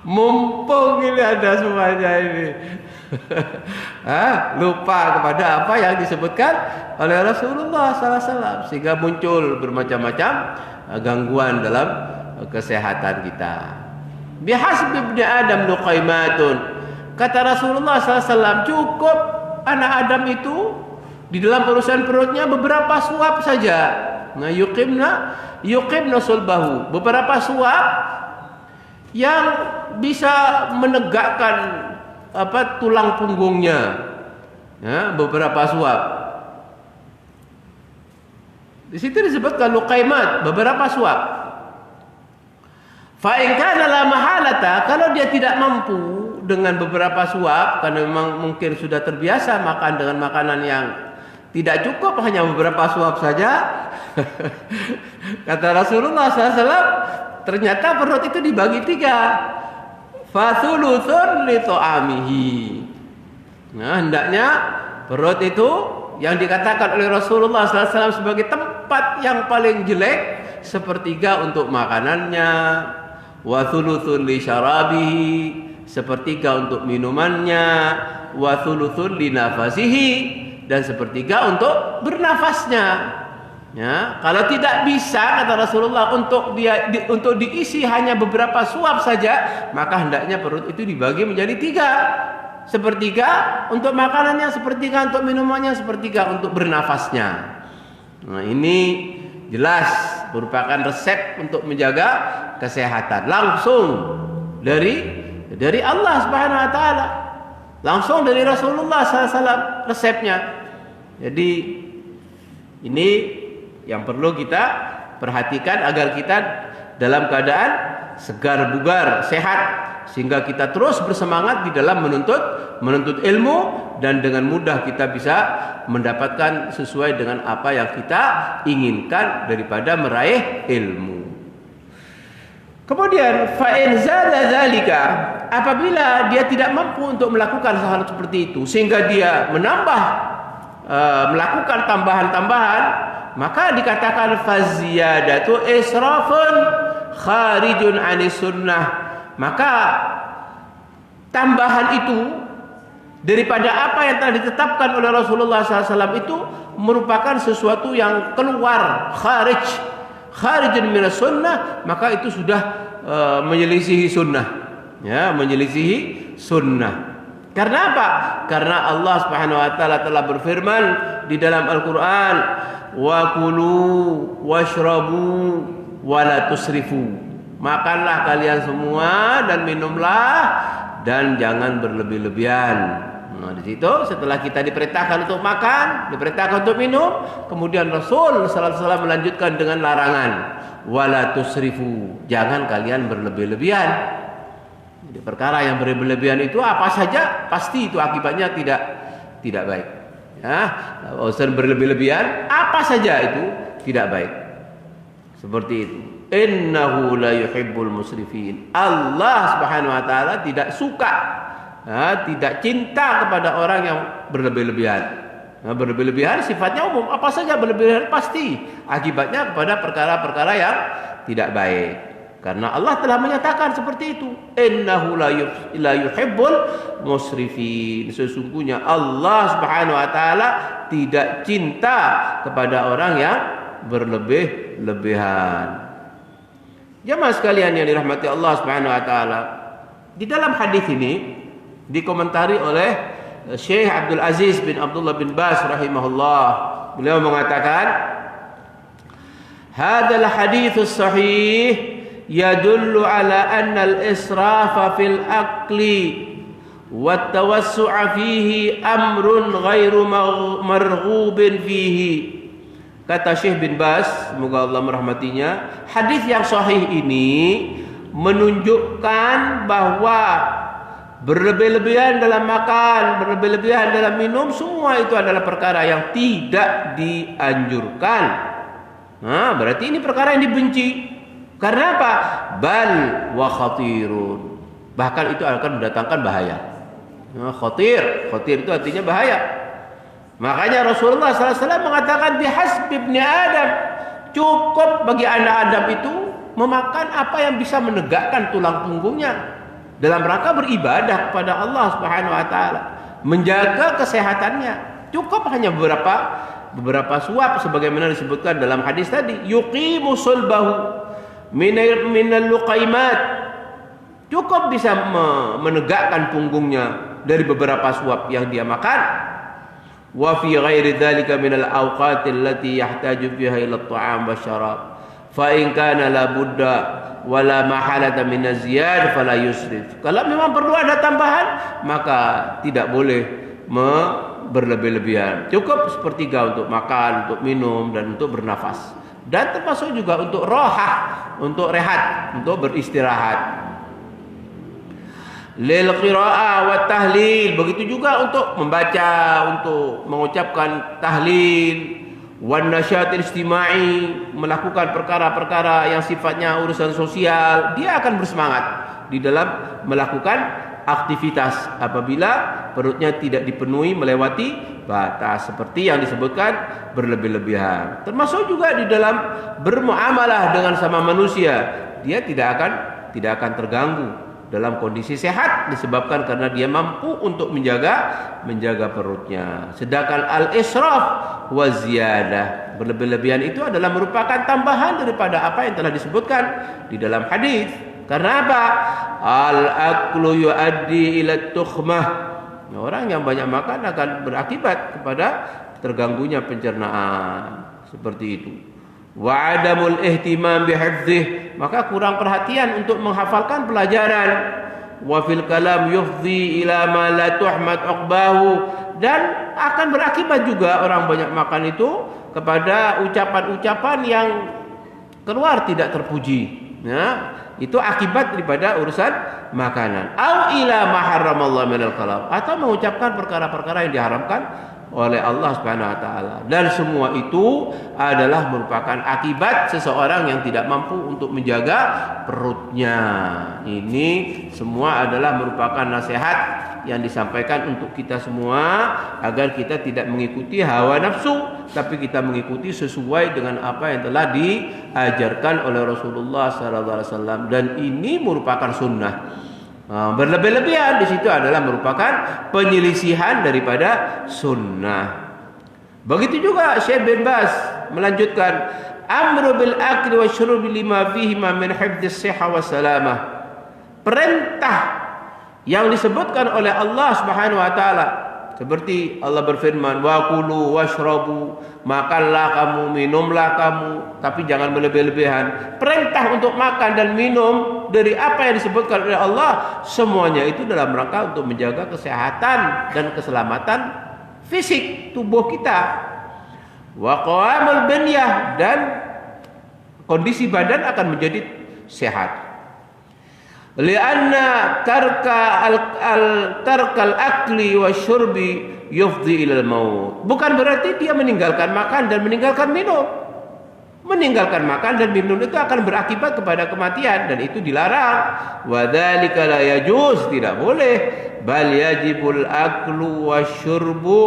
Mumpung ini ada semuanya ini. Lupa kepada apa yang disebutkan oleh Rasulullah SAW, sehingga muncul bermacam-macam gangguan dalam kesehatan kita. Bihasbi ibni Adam luqaimatun, kata Rasulullah SAW, cukup anak Adam itu di dalam urusan perutnya beberapa suap saja. Nah, yuqimna sulbahu, beberapa suap yang bisa menegakkan tulang punggungnya. Ya, beberapa suap. Di situ disebutkan luqaimat, beberapa suap. Fa in kana la mahalata, kalau dia tidak mampu dengan beberapa suap, karena memang mungkin sudah terbiasa makan dengan makanan yang tidak cukup, hanya beberapa suap saja. Kata Rasulullah SAW, ternyata perut itu dibagi 3. Fathuluthun li ta'amihi. Nah, hendaknya perut itu yang dikatakan oleh Rasulullah SAW sebagai tempat yang paling jelek, 1/3 untuk makanannya, wa thuluthun li syarabihi, 1/3 untuk minumannya, wa thuluthun li nafasihi, dan 1/3 untuk bernafasnya. Ya, kalau tidak bisa, kata Rasulullah, untuk diisi hanya beberapa suap saja, maka hendaknya perut itu dibagi menjadi 3. 1/3 untuk makanannya, 1/3 untuk minumannya, 1/3 untuk bernafasnya. Nah, ini jelas merupakan resep untuk menjaga kesehatan, langsung dari Allah Subhanahu wa taala, langsung dari Rasulullah SAW resepnya. Jadi ini yang perlu kita perhatikan agar kita dalam keadaan segar bugar, sehat, sehingga kita terus bersemangat di dalam menuntut ilmu, dan dengan mudah kita bisa mendapatkan sesuai dengan apa yang kita inginkan daripada meraih ilmu. Kemudian fa in zada dzalika, apabila dia tidak mampu untuk melakukan hal seperti itu, sehingga dia melakukan tambahan-tambahan, maka dikatakan faziyadatu israfun kharijun anis sunnah. Maka tambahan itu daripada apa yang telah ditetapkan oleh Rasulullah SAW itu merupakan sesuatu yang keluar, kharijun minas sunnah, maka itu sudah menyelisihi sunnah, ya, menyelisihi sunnah. Karena apa? Karena Allah Subhanahu wa taala telah berfirman di dalam Al-Qur'an, wa kulu washrabu wa la tusrifu. Makanlah kalian semua dan minumlah dan jangan berlebih-lebihan. Nah, di situ setelah kita diperintahkan untuk makan, diperintahkan untuk minum, kemudian Rasul sallallahu alaihi wasallam melanjutkan dengan larangan, wala tusrifu. Jangan kalian berlebih-lebihan. Jadi perkara yang berlebihan itu apa saja pasti itu akibatnya tidak baik. Ya, urusan berlebih-lebihan apa saja itu tidak baik. Seperti itu. Innahu la yuhibbul musrifin. Allah Subhanahu wa taala tidak suka, tidak cinta kepada orang yang berlebih-lebihan. Berlebih-lebihan sifatnya umum, apa saja berlebihan pasti akibatnya kepada perkara-perkara yang tidak baik. Karena Allah telah menyatakan seperti itu. Innahu la yuhibbul musrifin. Sesungguhnya Allah Subhanahu wa taala tidak cinta kepada orang yang berlebih-lebihan. Jamaah sekalian yang dirahmati Allah Subhanahu wa taala, di dalam hadis ini dikomentari oleh Syekh Abdul Aziz bin Abdullah bin Baz rahimahullah. Beliau mengatakan, "Hadzal hadits sahih yadullu ala anna al-israfa fil akli wa tawassu'a fihi amrun ghairu marghubin fihi." Kata Syekh bin Baz, semoga Allah merahmatinya, hadis yang sahih ini menunjukkan bahwa berlebih-lebihan dalam makan, berlebih-lebihan dalam minum, semua itu adalah perkara yang tidak dianjurkan. Nah, berarti ini perkara yang dibenci. Karena apa? Bal wa khatirun. Bahkan itu akan mendatangkan bahaya. Nah, khatir itu artinya bahaya. Makanya Rasulullah SAW mengatakan bihasbi ibni Adam, cukup bagi anak Adam itu memakan apa yang bisa menegakkan tulang punggungnya dalam rangka beribadah kepada Allah Subhanahu wa taala, menjaga kesehatannya. Cukup hanya beberapa suap sebagaimana disebutkan dalam hadis tadi, yuqimu sulbahu minal luqaimat. Cukup bisa menegakkan punggungnya dari beberapa suap yang dia makan. Wa fi ghairi dzalika minal awqati allati yahtaju fiha ila at-ta'am wasyarab. Fa in kana la budda wala mahalata min az-ziyad fala yusrif. Kalau memang perlu ada tambahan, maka tidak boleh berlebih-lebihan. Cukup sepertiga untuk makan, untuk minum dan untuk bernafas. Dan termasuk juga untuk rohah, untuk rehat, untuk beristirahat. Lil qira'ah wa tahlil, begitu juga untuk membaca, untuk mengucapkan tahlil, wan nasyatil istimai, melakukan perkara-perkara yang sifatnya urusan sosial. Dia akan bersemangat di dalam melakukan aktivitas apabila perutnya tidak dipenuhi melewati batas, seperti yang disebutkan berlebih-lebihan. Termasuk juga di dalam bermuamalah dengan sama manusia, dia tidak akan terganggu dalam kondisi sehat, disebabkan karena dia mampu untuk menjaga perutnya. Sedangkan al-israf wa ziyadah, berlebih-lebihan itu adalah merupakan tambahan daripada apa yang telah disebutkan di dalam hadis. Karena apa? Al-aklu yuaddi ila tukhmah. Orang yang banyak makan akan berakibat kepada terganggunya pencernaan, seperti itu. Wa adamul ihtimam bihifdzih, maka kurang perhatian untuk menghafalkan pelajaran. Wa fil kalam yufdhi ila ma la tuhmad uqbahu, dan akan berakibat juga orang banyak makan itu kepada ucapan-ucapan yang keluar tidak terpuji. Ya, itu akibat daripada urusan makanan. Au ila ma harramallahu minal kalam, atau mengucapkan perkara-perkara yang diharamkan oleh Allah Subhanahu wa taala. Dan semua itu adalah merupakan akibat seseorang yang tidak mampu untuk menjaga perutnya. Ini semua adalah merupakan nasihat yang disampaikan untuk kita semua agar kita tidak mengikuti hawa nafsu, tapi kita mengikuti sesuai dengan apa yang telah diajarkan oleh Rasulullah SAW, dan ini merupakan sunnah. Berlebih-lebihan di situ adalah merupakan penyelisihan daripada sunnah. Begitu juga Syekh bin Baz melanjutkan, amru bil akli wa syurbi lima fihi min hifdzis sihah wa salamah. Perintah yang disebutkan oleh Allah Subhanahu wa taala, seperti Allah berfirman, wa kulu washrabu, makanlah kamu, minumlah kamu, tapi jangan berlebih-lebihan. Perintah untuk makan dan minum dari apa yang disebutkan oleh Allah, semuanya itu dalam rangka untuk menjaga kesehatan dan keselamatan fisik tubuh kita. Wa qawamul binyah, dan kondisi badan akan menjadi sehat. Lianna tarkal akli wa syurbi yufdi ilal maut. Bukan berarti dia meninggalkan makan dan meninggalkan minum. Meninggalkan makan dan minum itu akan berakibat kepada kematian, dan itu dilarang. Wa dzalika la yajuz, tidak boleh. Bal yajibul aklu wasyurbu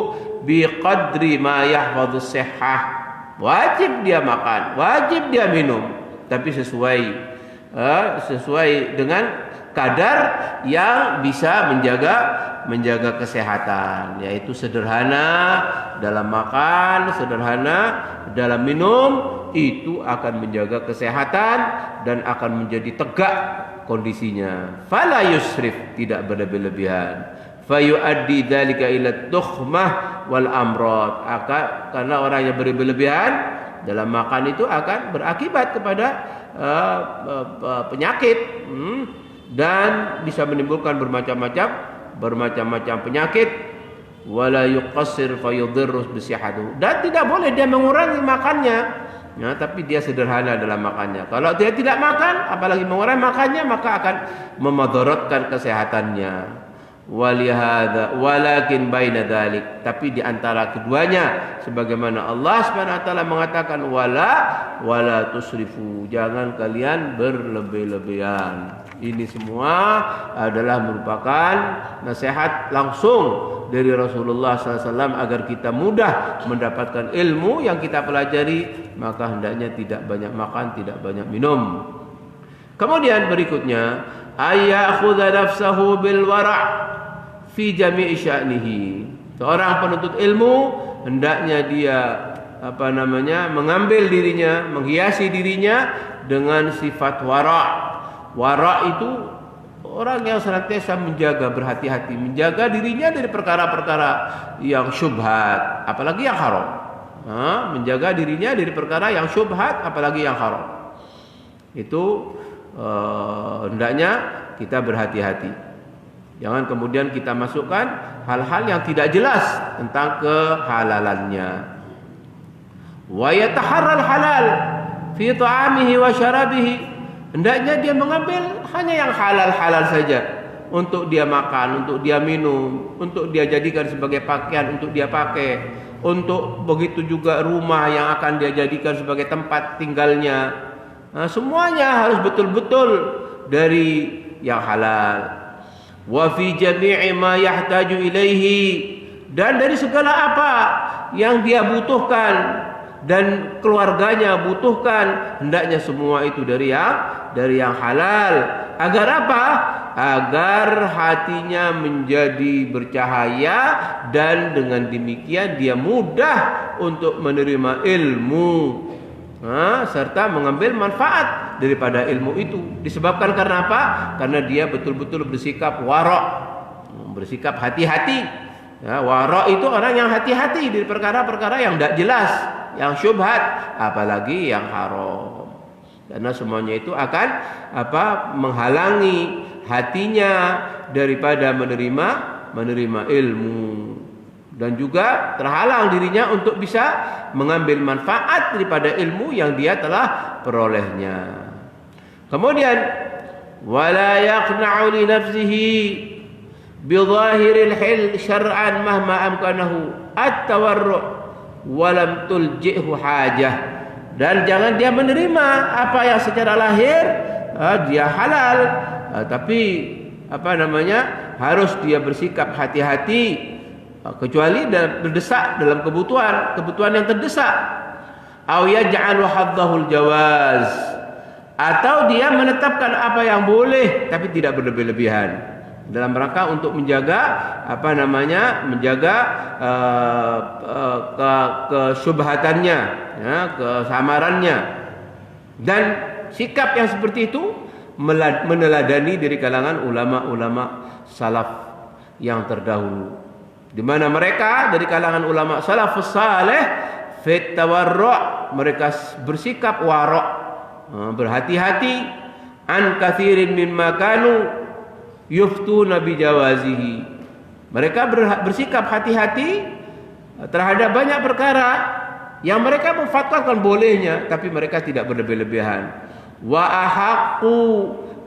biqadri ma yahfadhus sihhah. Wajib dia makan, wajib dia minum, tapi sesuai dengan kadar yang bisa menjaga kesehatan, yaitu sederhana dalam makan, sederhana dalam minum, itu akan menjaga kesehatan dan akan menjadi tegak kondisinya. Fala yusrif, tidak berlebih-lebihan. Fayuaddi dzalika ila tukhmah wal amrad, karena orang yang berlebih-lebihan dalam makan itu akan berakibat kepada penyakit, dan bisa menimbulkan bermacam-macam penyakit. Wala yuqassir fayudhirru bisihhatihi, dan tidak boleh dia mengurangi makannya, ya, tapi dia sederhana dalam makannya. Kalau dia tidak makan, apalagi mengurangi makannya, maka akan memadaratkan kesehatannya. Walihada walakin baina dzalik, tapi di antara keduanya, sebagaimana Allah Subhanahu wa taala mengatakan wala tusrifu, jangan kalian berlebih-lebihan. Ini semua adalah merupakan nasihat langsung dari Rasulullah SAW agar kita mudah mendapatkan ilmu yang kita pelajari, maka hendaknya tidak banyak makan, tidak banyak minum. Kemudian berikutnya, ayakhudha nafsahu bil wara' fi jami'i sya'nihi. Seorang penuntut ilmu hendaknya dia mengambil dirinya, menghiasi dirinya dengan sifat wara'. Wara' itu orang yang senantiasa menjaga, berhati-hati, menjaga dirinya dari perkara-perkara yang syubhat, apalagi yang haram. Menjaga dirinya dari perkara yang syubhat, apalagi yang haram. Itu hendaknya kita berhati-hati. Jangan kemudian kita masukkan hal-hal yang tidak jelas tentang kehalalannya. Wa yataharral halal fi ta'amihi wa syarabihi. Hendaknya dia mengambil hanya yang halal-halal saja untuk dia makan, untuk dia minum, untuk dia jadikan sebagai pakaian untuk dia pakai, untuk begitu juga rumah yang akan dia jadikan sebagai tempat tinggalnya. Semuanya harus betul-betul dari yang halal. Wa fi jami'i ma yahtaju ilaihi, dan dari segala apa yang dia butuhkan dan keluarganya butuhkan, hendaknya semua itu dari yang halal. Agar apa? Agar hatinya menjadi bercahaya, dan dengan demikian dia mudah untuk menerima ilmu, serta mengambil manfaat daripada ilmu itu. Disebabkan karena apa? Karena dia betul-betul bersikap wara', bersikap hati-hati. Ya, wara' itu orang yang hati-hati dari perkara-perkara yang tidak jelas, yang syubhat, apalagi yang haram. Karena semuanya itu akan menghalangi hatinya daripada menerima ilmu, dan juga terhalang dirinya untuk bisa mengambil manfaat daripada ilmu yang dia telah perolehnya. Kemudian wala yaqna'u li nafsihi bi dhahiril hil syar'an mahma amkanahu at-tawarru' wa lam tulji'hu hajah. Dan jangan dia menerima apa yang secara lahir dia halal, tapi harus dia bersikap hati-hati, kecuali berdesak dalam kebutuhan yang terdesak. Aw yaj'alu haddahul jawaz, atau dia menetapkan apa yang boleh tapi tidak berlebih-lebihan dalam rangka untuk menjaga kesyubhatannya, ya, kesamarannya. Dan sikap yang seperti itu meneladani dari kalangan ulama-ulama salaf yang terdahulu, di mana mereka dari kalangan ulama salafus saleh fit tawarru', mereka bersikap wara', berhati-hati, an katsirin mimma kanu yuftuna bijawazihi. Mereka bersikap hati-hati terhadap banyak perkara yang mereka memfatwakan bolehnya, tapi mereka tidak berlebih-lebihan. Wa ahaqqu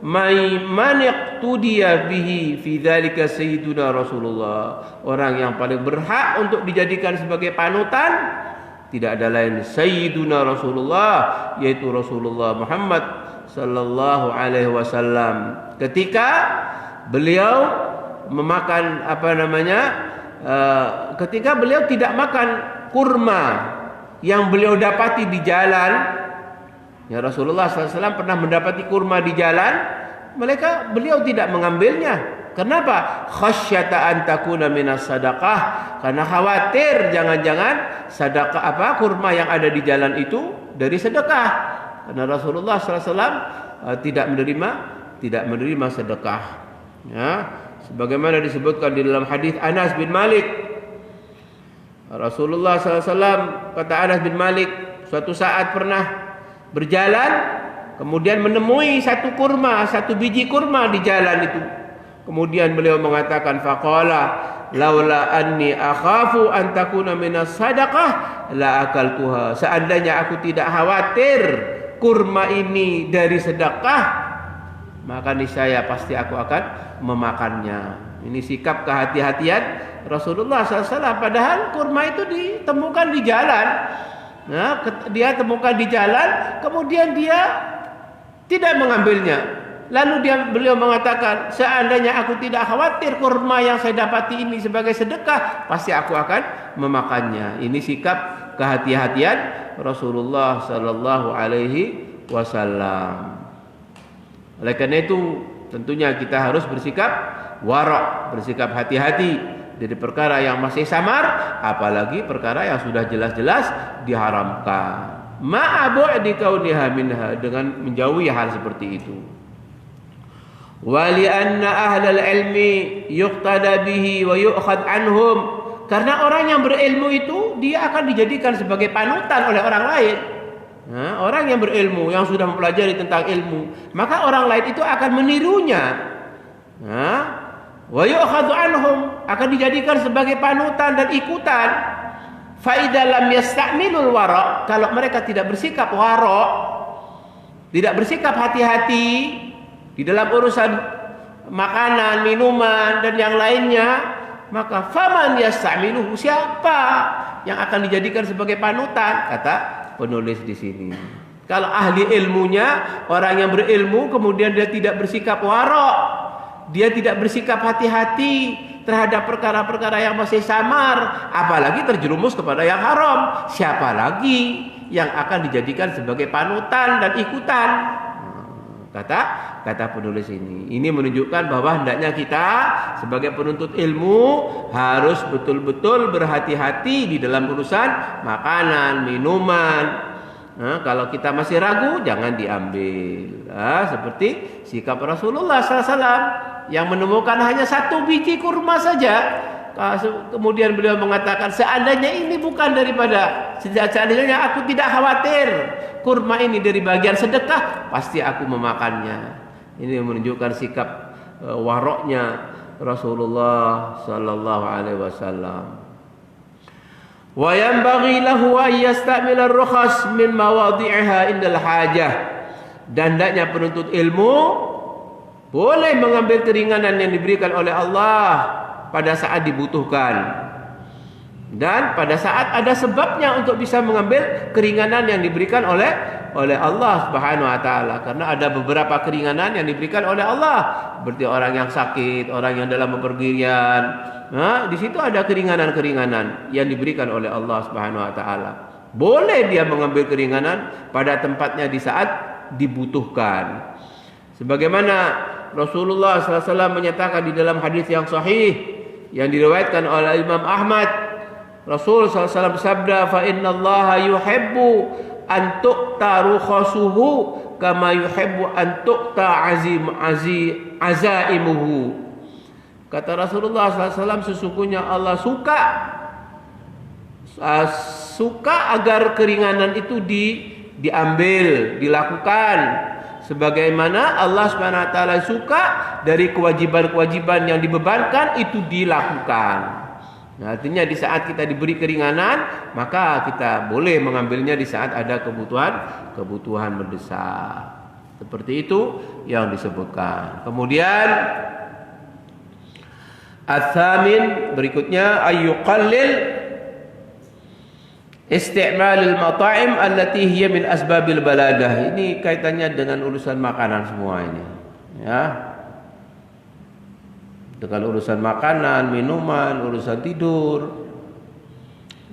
man iqtudiya bihi fi dzalika sayyiduna Rasulullah. Orang yang paling berhak untuk dijadikan sebagai panutan tidak ada lain sayyiduna Rasulullah, yaitu Rasulullah Muhammad sallallahu alaihi wasallam. Ketika beliau memakan ketika beliau tidak makan kurma yang beliau dapati di jalan, ya, Rasulullah SAW pernah mendapati kurma di jalan, beliau tidak mengambilnya. Kenapa? Khasyata an takuna minas sadaqah, karena khawatir jangan-jangan sedekah kurma yang ada di jalan itu dari sedekah. Karena Rasulullah SAW tidak menerima sedekah. Ya, sebagaimana disebutkan di dalam hadis Anas bin Malik. Rasulullah SAW, kata Anas bin Malik, suatu saat pernah berjalan, kemudian menemui satu biji kurma di jalan itu. Kemudian beliau mengatakan, faqala laula anni akhafu an takuna minas sadaqah la akaltuha. Seandainya aku tidak khawatir kurma ini dari sedekah, maka niscaya pasti aku akan memakannya. Ini sikap kehati-hatian Rasulullah SAW. Padahal kurma itu ditemukan di jalan. Nah, dia temukan di jalan, kemudian dia tidak mengambilnya. Lalu beliau mengatakan, seandainya aku tidak khawatir kurma yang saya dapati ini sebagai sedekah, pasti aku akan memakannya. Ini sikap kehati-hatian Rasulullah sallallahu alaihi wasallam. Oleh karena itu, tentunya kita harus bersikap wara', bersikap hati-hati dari perkara yang masih samar, apalagi perkara yang sudah jelas-jelas diharamkan. Ma'abu'di kauniha minha, dengan menjauhi hal seperti itu. Wali anna ahlal ilmi yuqtada bihi wa yu'khad anhum, karena orang yang berilmu itu dia akan dijadikan sebagai panutan oleh orang lain. Nah, orang yang berilmu, yang sudah mempelajari tentang ilmu, maka orang lain itu akan menirunya. Nah, wa yu'khad anhum, akan dijadikan sebagai panutan dan ikutan. Fa idza lam yasta'milul wara', kalau mereka tidak bersikap wara', tidak bersikap hati-hati di dalam urusan makanan, minuman dan yang lainnya, maka faman yasta'miluhu, siapa yang akan dijadikan sebagai panutan? Kata penulis di sini. Kalau ahli ilmunya, orang yang berilmu kemudian dia tidak bersikap wara', dia tidak bersikap hati-hati terhadap perkara-perkara yang masih samar, apalagi terjerumus kepada yang haram, siapa lagi yang akan dijadikan sebagai panutan dan ikutan? Kata penulis ini menunjukkan bahwa hendaknya kita sebagai penuntut ilmu harus betul-betul berhati-hati di dalam urusan makanan, minuman. Nah, kalau kita masih ragu, jangan diambil. Nah, seperti sikap Rasulullah SAW yang menemukan hanya satu biji kurma saja. Kemudian beliau mengatakan, seandainya ini bukan daripada, seandainya aku tidak khawatir kurma ini dari bagian sedekah, pasti aku memakannya. Ini menunjukkan sikap waroknya Rasulullah sallallahu alaihi wasallam. Wa yanbaghi lahu an yastamila ar-rukhas min mawadhi'iha indal hajah. Dan hendaknya penuntut ilmu boleh mengambil keringanan yang diberikan oleh Allah pada saat dibutuhkan. Dan pada saat ada sebabnya untuk bisa mengambil keringanan yang diberikan oleh Allah Subhanahu wa taala. Karena ada beberapa keringanan yang diberikan oleh Allah. Seperti orang yang sakit, orang yang dalam bepergian. Di situ ada keringanan-keringanan yang diberikan oleh Allah Subhanahu wa taala. Boleh dia mengambil keringanan pada tempatnya di saat dibutuhkan. Sebagaimana Rasulullah SAW menyatakan di dalam hadis yang sahih yang diriwayatkan oleh Imam Ahmad, Rasul SAW bersabda, fa inna Allah yuhibbu an tu'ta rukhasuhu kama yuhibbu an tu'ta azaimuhu. Kata Rasulullah SAW, sesungguhnya Allah suka agar keringanan itu diambil, dilakukan, sebagaimana Allah Subhanahu wa taala suka dari kewajiban-kewajiban yang dibebankan itu dilakukan. Nah, artinya di saat kita diberi keringanan, maka kita boleh mengambilnya di saat ada kebutuhan mendesak. Seperti itu yang disebutkan. Kemudian ats-tsamin, berikutnya ayyuqallil isti'malil mata'im allati hiya min asbabil baladah. Ini kaitannya dengan urusan makanan semua ini. Ya. Dengan urusan makanan, minuman, urusan tidur.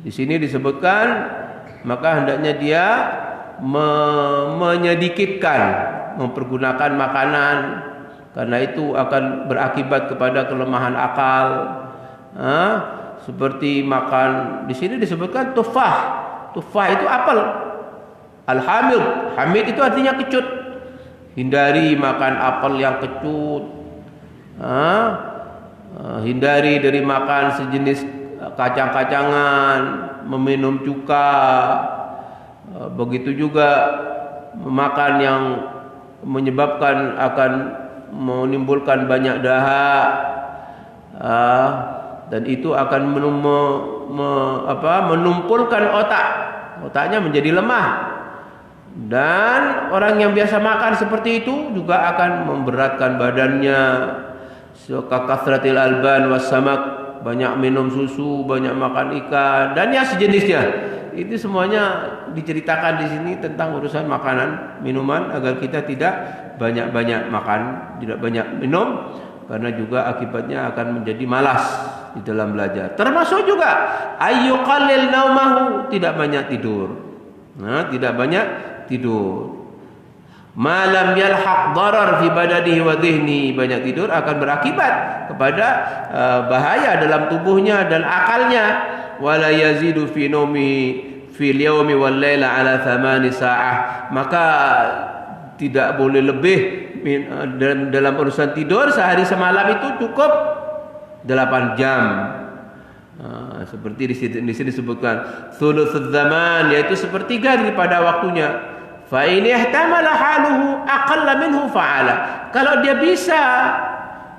Di sini disebutkan maka hendaknya dia menyedikitkan mempergunakan makanan, karena itu akan berakibat kepada kelemahan akal. Seperti makan, di sini disebutkan tufah. Tufah itu apel. Al-hamid, hamid itu artinya kecut. Hindari makan apel yang kecut. Hindari dari makan sejenis kacang-kacangan, meminum cuka, begitu juga makan yang menyebabkan akan menimbulkan banyak dahak, dan itu akan menumpulkan otaknya menjadi lemah. Dan orang yang biasa makan seperti itu juga akan memberatkan badannya. Kasratil alban was samak, banyak minum susu, banyak makan ikan dan yang sejenisnya. Itu semuanya diceritakan di sini tentang urusan makanan, minuman, agar kita tidak banyak-banyak makan, tidak banyak minum, karena juga akibatnya akan menjadi malas di dalam belajar. Termasuk juga ayyuqallil naumahu, tidak banyak tidur. Tidak banyak tidur. Malam yalhaq darar fi badanihi wa dhihni, banyak tidur akan berakibat kepada bahaya dalam tubuhnya dan akalnya. Wala yazidu fi naumihi fil yaumi wal laila ala 8 sa'ah, maka tidak boleh lebih dalam urusan tidur sehari semalam itu cukup 8 jam. Seperti di sini disebutkan thulutsuz zaman, yaitu sepertiga daripada waktunya. Fa in ihtamala haluhu aqalla minhu fa'ala. Kalau dia bisa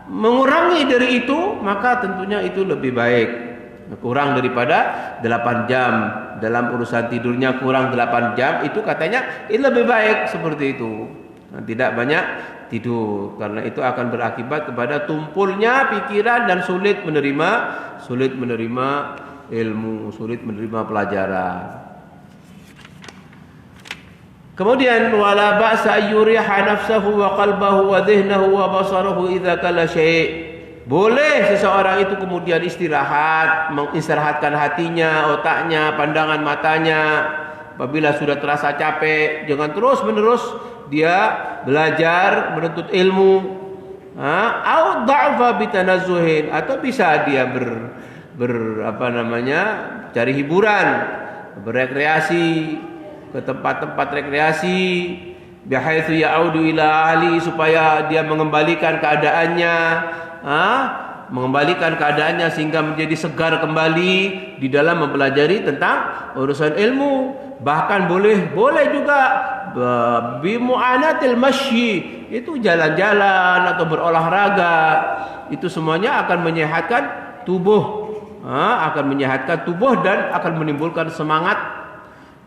mengurangi dari itu, maka tentunya itu lebih baik. Kurang daripada 8 jam. Dalam urusan tidurnya kurang 8 jam, itu katanya ini lebih baik seperti itu. Tidak banyak tidur, karena itu akan berakibat kepada tumpulnya pikiran dan sulit menerima ilmu, sulit menerima pelajaran. Kemudian wala ba'sa ayyuriha nafsahu wa qalbahu wa dhihnahu wa basarahu idza kala syai'. Boleh seseorang itu kemudian istirahat, mengistirahatkan hatinya, otaknya, pandangan matanya apabila sudah terasa capek. Jangan terus-menerus dia belajar menuntut ilmu. Au dha'fa bitanazzuhin, atau bisa dia cari hiburan, berekreasi ke tempat-tempat rekreasi, bihaitsu ya'udu ila ahli, supaya dia mengembalikan keadaannya sehingga menjadi segar kembali di dalam mempelajari tentang urusan ilmu. Bahkan boleh juga bimu'anatil masyi, itu jalan-jalan atau berolahraga, itu semuanya akan menyehatkan tubuh, dan akan menimbulkan semangat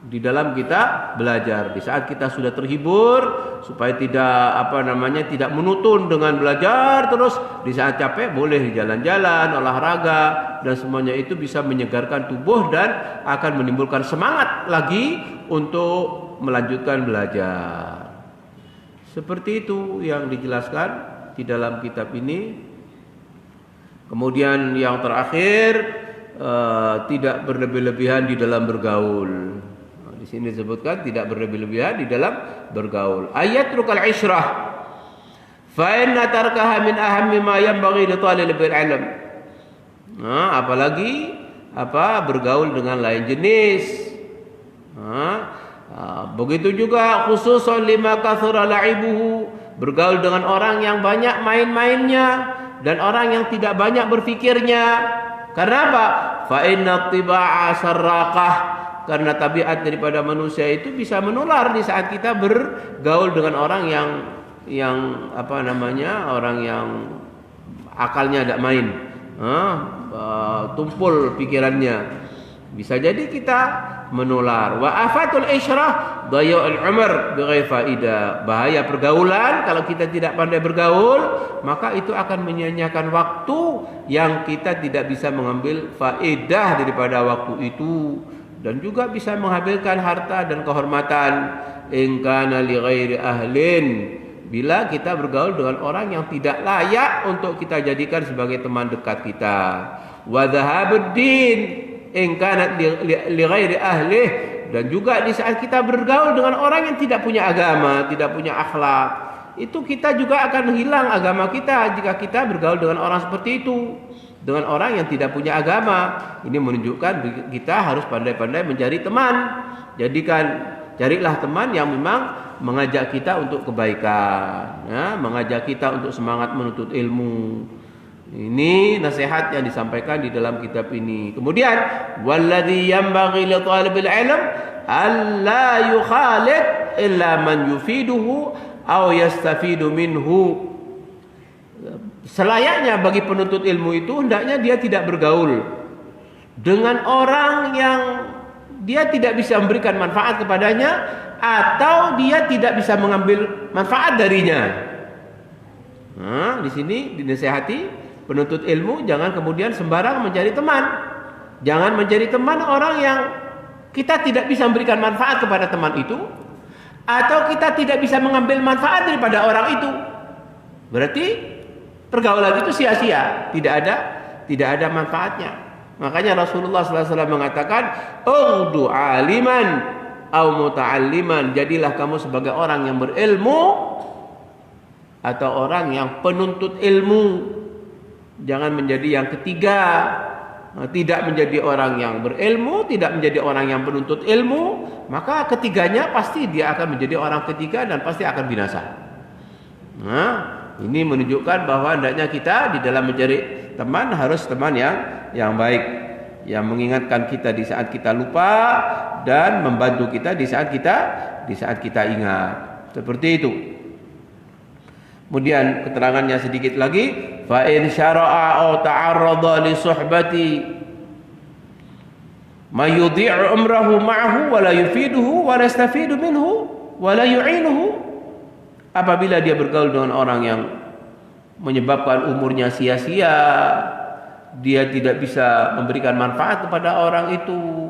di dalam kita belajar. Di saat kita sudah terhibur, supaya tidak menutun dengan belajar terus, di saat capek boleh jalan-jalan, olahraga, dan semuanya itu bisa menyegarkan tubuh dan akan menimbulkan semangat lagi untuk melanjutkan belajar. Seperti itu yang dijelaskan di dalam kitab ini. Kemudian yang terakhir, tidak berlebih-lebihan di dalam bergaul. Di sini disebutkan tidak berlebih-lebihan di dalam bergaul. Ayatrukal isyrah fa inna tarkaha min ahammi ma yanbaghi li talibil ilm. Apalagi bergaul dengan lain jenis. Begitu juga khususan lima kathura la'ibuhu, bergaul dengan orang yang banyak main-mainnya dan orang yang tidak banyak berfikirnya. Karena apa? Fa inna tiba'a sarraqah, karena tabiat daripada manusia itu bisa menular di saat kita bergaul dengan orang yang orang yang akalnya tidak main, tumpul pikirannya, bisa jadi kita menular. Wa afatul isyrah daya'ul umr bighairi faidah. Bahaya pergaulan, kalau kita tidak pandai bergaul, maka itu akan menyia-nyiakan waktu yang kita tidak bisa mengambil faedah daripada waktu itu, dan juga bisa menghabiskan harta dan kehormatan. In kana li ghairi ahlin, bila kita bergaul dengan orang yang tidak layak untuk kita jadikan sebagai teman dekat kita. Wa dhahabuddin in kana li ghairi ahlih, dan juga di saat kita bergaul dengan orang yang tidak punya agama, tidak punya akhlak, itu kita juga akan hilang agama kita jika kita bergaul dengan orang seperti itu, dengan orang yang tidak punya agama. Ini menunjukkan kita harus pandai-pandai mencari teman. Carilah teman yang memang mengajak kita untuk kebaikan, mengajak kita untuk semangat menuntut ilmu. Ini nasihat yang disampaikan di dalam kitab ini. Kemudian, walladzi yanbaghi li talibil ilm alla yukhalid illa man yufiduhu aw yastafidu minhu. Selayaknya bagi penuntut ilmu itu hendaknya dia tidak bergaul dengan orang yang dia tidak bisa memberikan manfaat kepadanya, atau dia tidak bisa mengambil manfaat darinya. Di sini dinasihati penuntut ilmu jangan kemudian sembarang mencari teman. Jangan mencari teman orang yang kita tidak bisa memberikan manfaat kepada teman itu, atau kita tidak bisa mengambil manfaat daripada orang itu. Berarti pergaulan itu sia-sia, tidak ada manfaatnya. Makanya Rasulullah SAW mengatakan, "Ughdu aliman aw muta'alliman." Jadilah kamu sebagai orang yang berilmu atau orang yang penuntut ilmu. Jangan menjadi yang ketiga. Tidak menjadi orang yang berilmu, tidak menjadi orang yang penuntut ilmu, maka ketiganya pasti dia akan menjadi orang ketiga dan pasti akan binasa. Ini menunjukkan bahwa hendaknya kita di dalam mencari teman harus teman yang baik, yang mengingatkan kita di saat kita lupa dan membantu kita di saat kita ingat. Seperti itu. Kemudian keterangannya sedikit lagi, fa in syara'a aw ta'arrada li suhbati may yudhi'u umrahu ma'ahu wa la yufiduhu wa la yastafidu minhu wa la yu'inuhu. Apabila dia bergaul dengan orang yang menyebabkan umurnya sia-sia, dia tidak bisa memberikan manfaat kepada orang itu,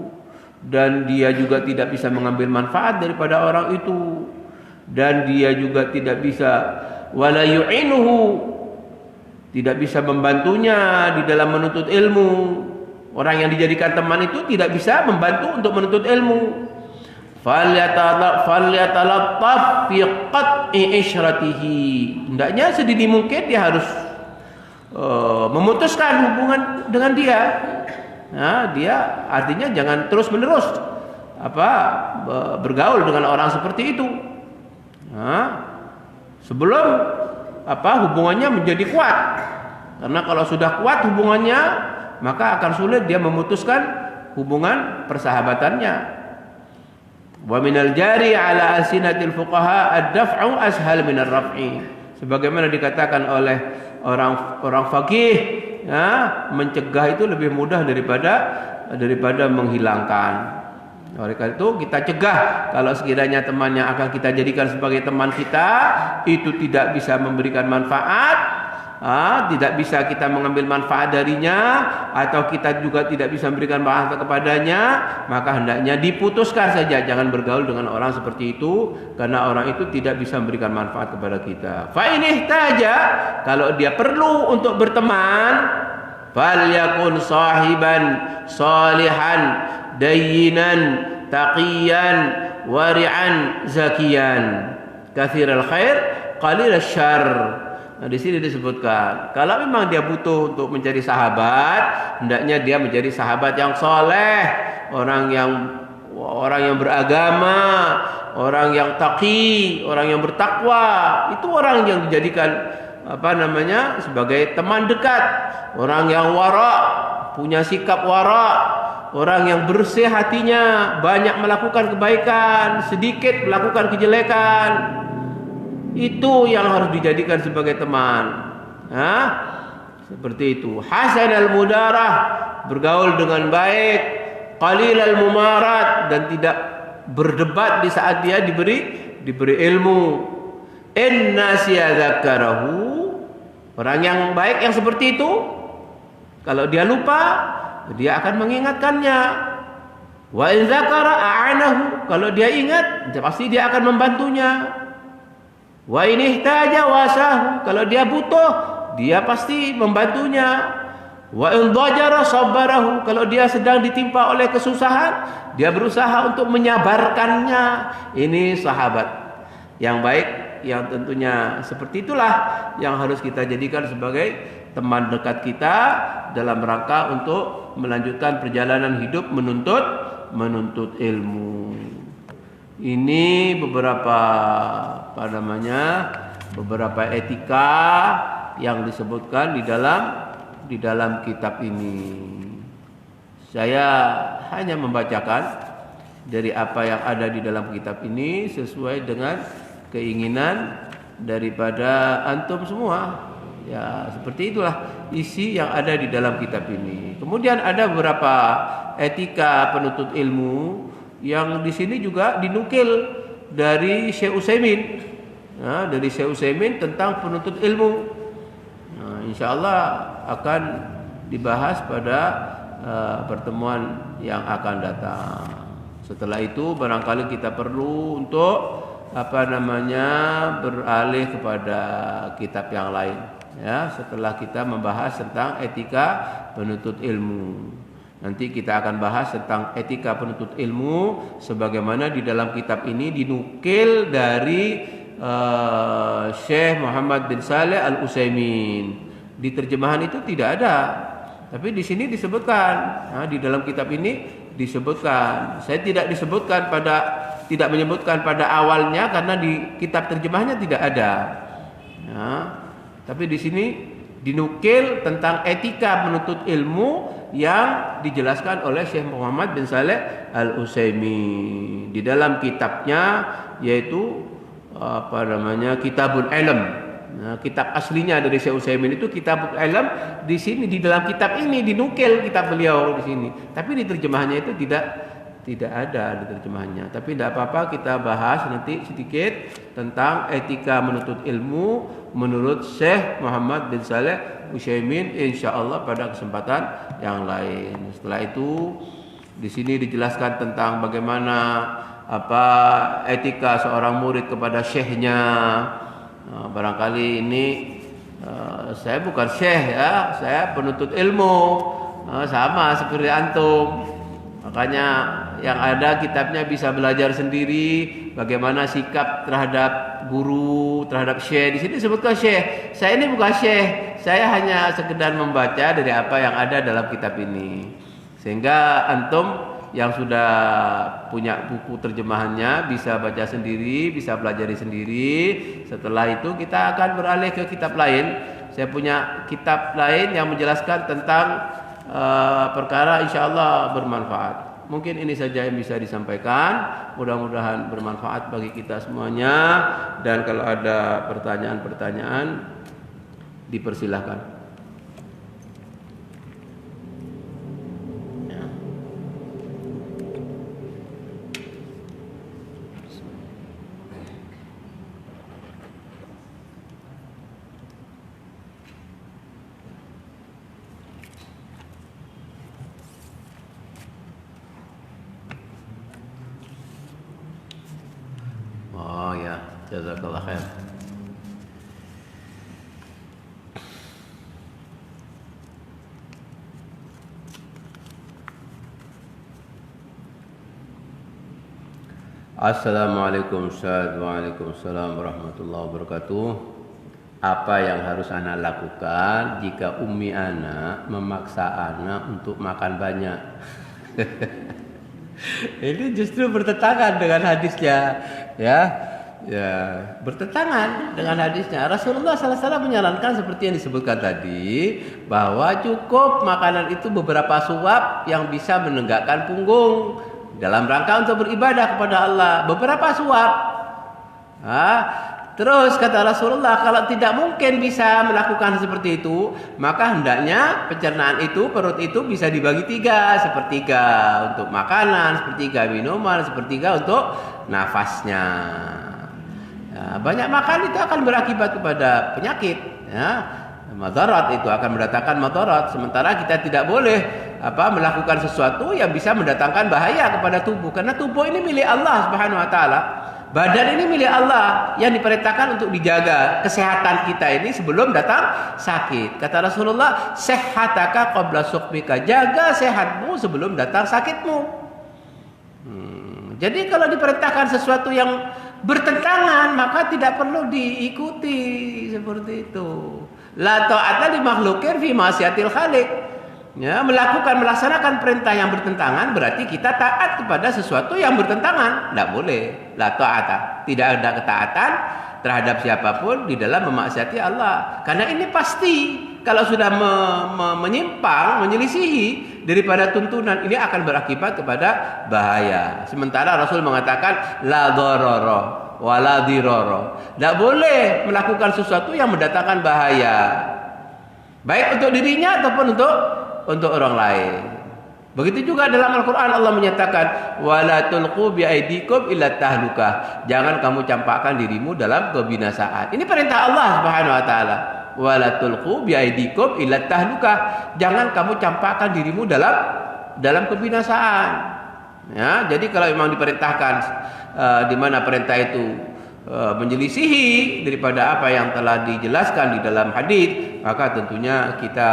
dan dia juga tidak bisa mengambil manfaat daripada orang itu, dan dia juga tidak bisa wala yu'inuhu, tidak bisa membantunya di dalam menuntut ilmu. Orang yang dijadikan teman itu tidak bisa membantu untuk menuntut ilmu. Falyatalattaf fi qat'i isyratihi. Hendaknya sedini mungkin dia harus memutuskan hubungan dengan dia. Dia artinya jangan terus-menerus bergaul dengan orang seperti itu. Sebelum hubungannya menjadi kuat. Karena kalau sudah kuat hubungannya, maka akan sulit dia memutuskan hubungan persahabatannya. Wa minal jari ala asinatil fuqaha ad-daf'u ashal minar raf'i. Sebagaimana dikatakan oleh orang faqih, mencegah itu lebih mudah daripada menghilangkan. Oleh karena itu kita cegah kalau sekiranya teman yang akan kita jadikan sebagai teman kita itu tidak bisa memberikan manfaat, tidak bisa kita mengambil manfaat darinya, atau kita juga tidak bisa memberikan manfaat kepadanya, maka hendaknya diputuskan saja, jangan bergaul dengan orang seperti itu, karena orang itu tidak bisa memberikan manfaat kepada kita. Fa in ihtaja, kalau dia perlu untuk berteman, falyakun sahiban salihan dayyinan taqiyan wari'an zakiyan katsiral khair qalilal syarr. Nah, di sini disebutkan kalau memang dia butuh untuk menjadi sahabat, hendaknya dia menjadi sahabat yang soleh, orang yang beragama, orang yang taqi, orang yang bertakwa. Itu orang yang dijadikan sebagai teman dekat, orang yang wara, punya sikap wara, orang yang bersih hatinya, banyak melakukan kebaikan, sedikit melakukan kejelekan. Itu yang harus dijadikan sebagai teman. Seperti itu. Hasanal mudarah, bergaul dengan baik, qalilal mumarat, dan tidak berdebat di saat dia diberi ilmu. Inna siyadzakarahu, orang yang baik yang seperti itu, kalau dia lupa, dia akan mengingatkannya. Wa in dzakara a'anahu, kalau dia ingat, pasti dia akan membantunya. Wa in ihtaja wasahu, kalau dia butuh, dia pasti membantunya. Wa in dhajara sabbarahu, kalau dia sedang ditimpa oleh kesusahan, dia berusaha untuk menyabarkannya. Ini sahabat yang baik, yang tentunya seperti itulah yang harus kita jadikan sebagai teman dekat kita dalam rangka untuk melanjutkan perjalanan hidup menuntut ilmu. Ini beberapa beberapa etika yang disebutkan di dalam kitab ini. Saya hanya membacakan dari apa yang ada di dalam kitab ini sesuai dengan keinginan daripada antum semua. Ya, seperti itulah isi yang ada di dalam kitab ini. Kemudian ada beberapa etika penuntut ilmu yang di sini juga dinukil dari Syekh Utsaimin. Dari Syekh Utsaimin tentang penuntut ilmu. Insyaallah akan dibahas pada pertemuan yang akan datang. Setelah itu barangkali kita perlu untuk beralih kepada kitab yang lain. Ya, setelah kita membahas tentang etika penuntut ilmu, nanti kita akan bahas tentang etika penuntut ilmu sebagaimana di dalam kitab ini dinukil dari Syekh Muhammad bin Shalih Al-Utsaimin. Di terjemahan itu tidak ada, tapi di sini disebutkan. Di dalam kitab ini disebutkan. Saya tidak menyebutkan pada awalnya karena di kitab terjemahnya tidak ada. Tapi di sini dinukil tentang etika menuntut ilmu yang dijelaskan oleh Syekh Muhammad bin Shalih Al-Utsaimin di dalam kitabnya, yaitu Kitabul Ilm. Kitab aslinya dari Syekh Utsaimin itu Kitabul Ilm. Di sini di dalam kitab ini dinukil kitab beliau di sini, tapi di terjemahannya itu tidak ada di terjemahannya. Tapi tidak apa-apa, kita bahas nanti sedikit tentang etika menuntut ilmu menurut Syekh Muhammad bin Shalih Utsaimin insyaallah pada kesempatan yang lain. Setelah itu di sini dijelaskan tentang bagaimana etika seorang murid kepada syekhnya. Barangkali ini saya bukan syekh ya, saya penuntut ilmu, sama seperti antum. Makanya yang ada kitabnya bisa belajar sendiri bagaimana sikap terhadap guru, terhadap syekh. Di sini disebutkan syekh. Saya ini bukan syekh, saya hanya sekedar membaca dari apa yang ada dalam kitab ini. Sehingga antum yang sudah punya buku terjemahannya bisa baca sendiri, bisa pelajari sendiri. Setelah itu kita akan beralih ke kitab lain. Saya punya kitab lain yang menjelaskan tentang perkara insyaallah bermanfaat. Mungkin ini saja yang bisa disampaikan. Mudah-mudahan bermanfaat bagi kita semuanya. Dan kalau ada pertanyaan-pertanyaan, dipersilahkan. Jazakallah khair. Assalamualaikum Ustaz. Waalaikumsalam warahmatullahi wabarakatuh. Apa yang harus anak lakukan jika umi anak memaksa anak untuk makan banyak? Ini justru bertentangan dengan hadisnya, ya, bertentangan dengan hadisnya. Rasulullah SAW menyarankan seperti yang disebutkan tadi, bahwa cukup makanan itu beberapa suap yang bisa menegakkan punggung dalam rangka untuk beribadah kepada Allah. Beberapa suap. Terus kata Rasulullah, kalau tidak mungkin bisa melakukan seperti itu, maka hendaknya pencernaan itu, perut itu bisa dibagi tiga. Sepertiga untuk makanan, sepertiga minuman, sepertiga untuk nafasnya. Banyak makan itu akan berakibat kepada penyakit, madarat, itu akan mendatangkan madarat. Sementara kita tidak boleh melakukan sesuatu yang bisa mendatangkan bahaya kepada tubuh, karena tubuh ini milik Allah Subhanahu wa taala. Badan ini milik Allah yang diperintahkan untuk dijaga kesehatan kita ini sebelum datang sakit. Kata Rasulullah, sehataka qabla suqmika, jaga sehatmu sebelum datang sakitmu. Jadi kalau diperintahkan sesuatu yang bertentangan, maka tidak perlu diikuti seperti itu. La ta'ata li makhluqin fi ma'siyatil khaliq. Ya, melaksanakan perintah yang bertentangan berarti kita taat kepada sesuatu yang bertentangan. Tidak boleh. La ta'ata, tidak ada ketaatan terhadap siapapun di dalam memaksiati Allah. Karena ini pasti kalau sudah menyimpang, menyelisihi daripada tuntunan, ini akan berakibat kepada bahaya. Sementara Rasul mengatakan la dharara wa la dirara. Tidak boleh melakukan sesuatu yang mendatangkan bahaya, baik untuk dirinya ataupun untuk orang lain. Begitu juga dalam Al-Quran Allah menyatakan wala tulqu biaidikum ila tahlukah, jangan kamu campakkan dirimu dalam kebinasaan. Ini perintah Allah Subhanahu wa taala. Wala tulqu biaidikum ila tahlukah, jangan kamu campakkan dirimu dalam kebinasaan. Ya, jadi kalau memang diperintahkan di mana perintah itu menyelisihi daripada apa yang telah dijelaskan di dalam hadis, maka tentunya kita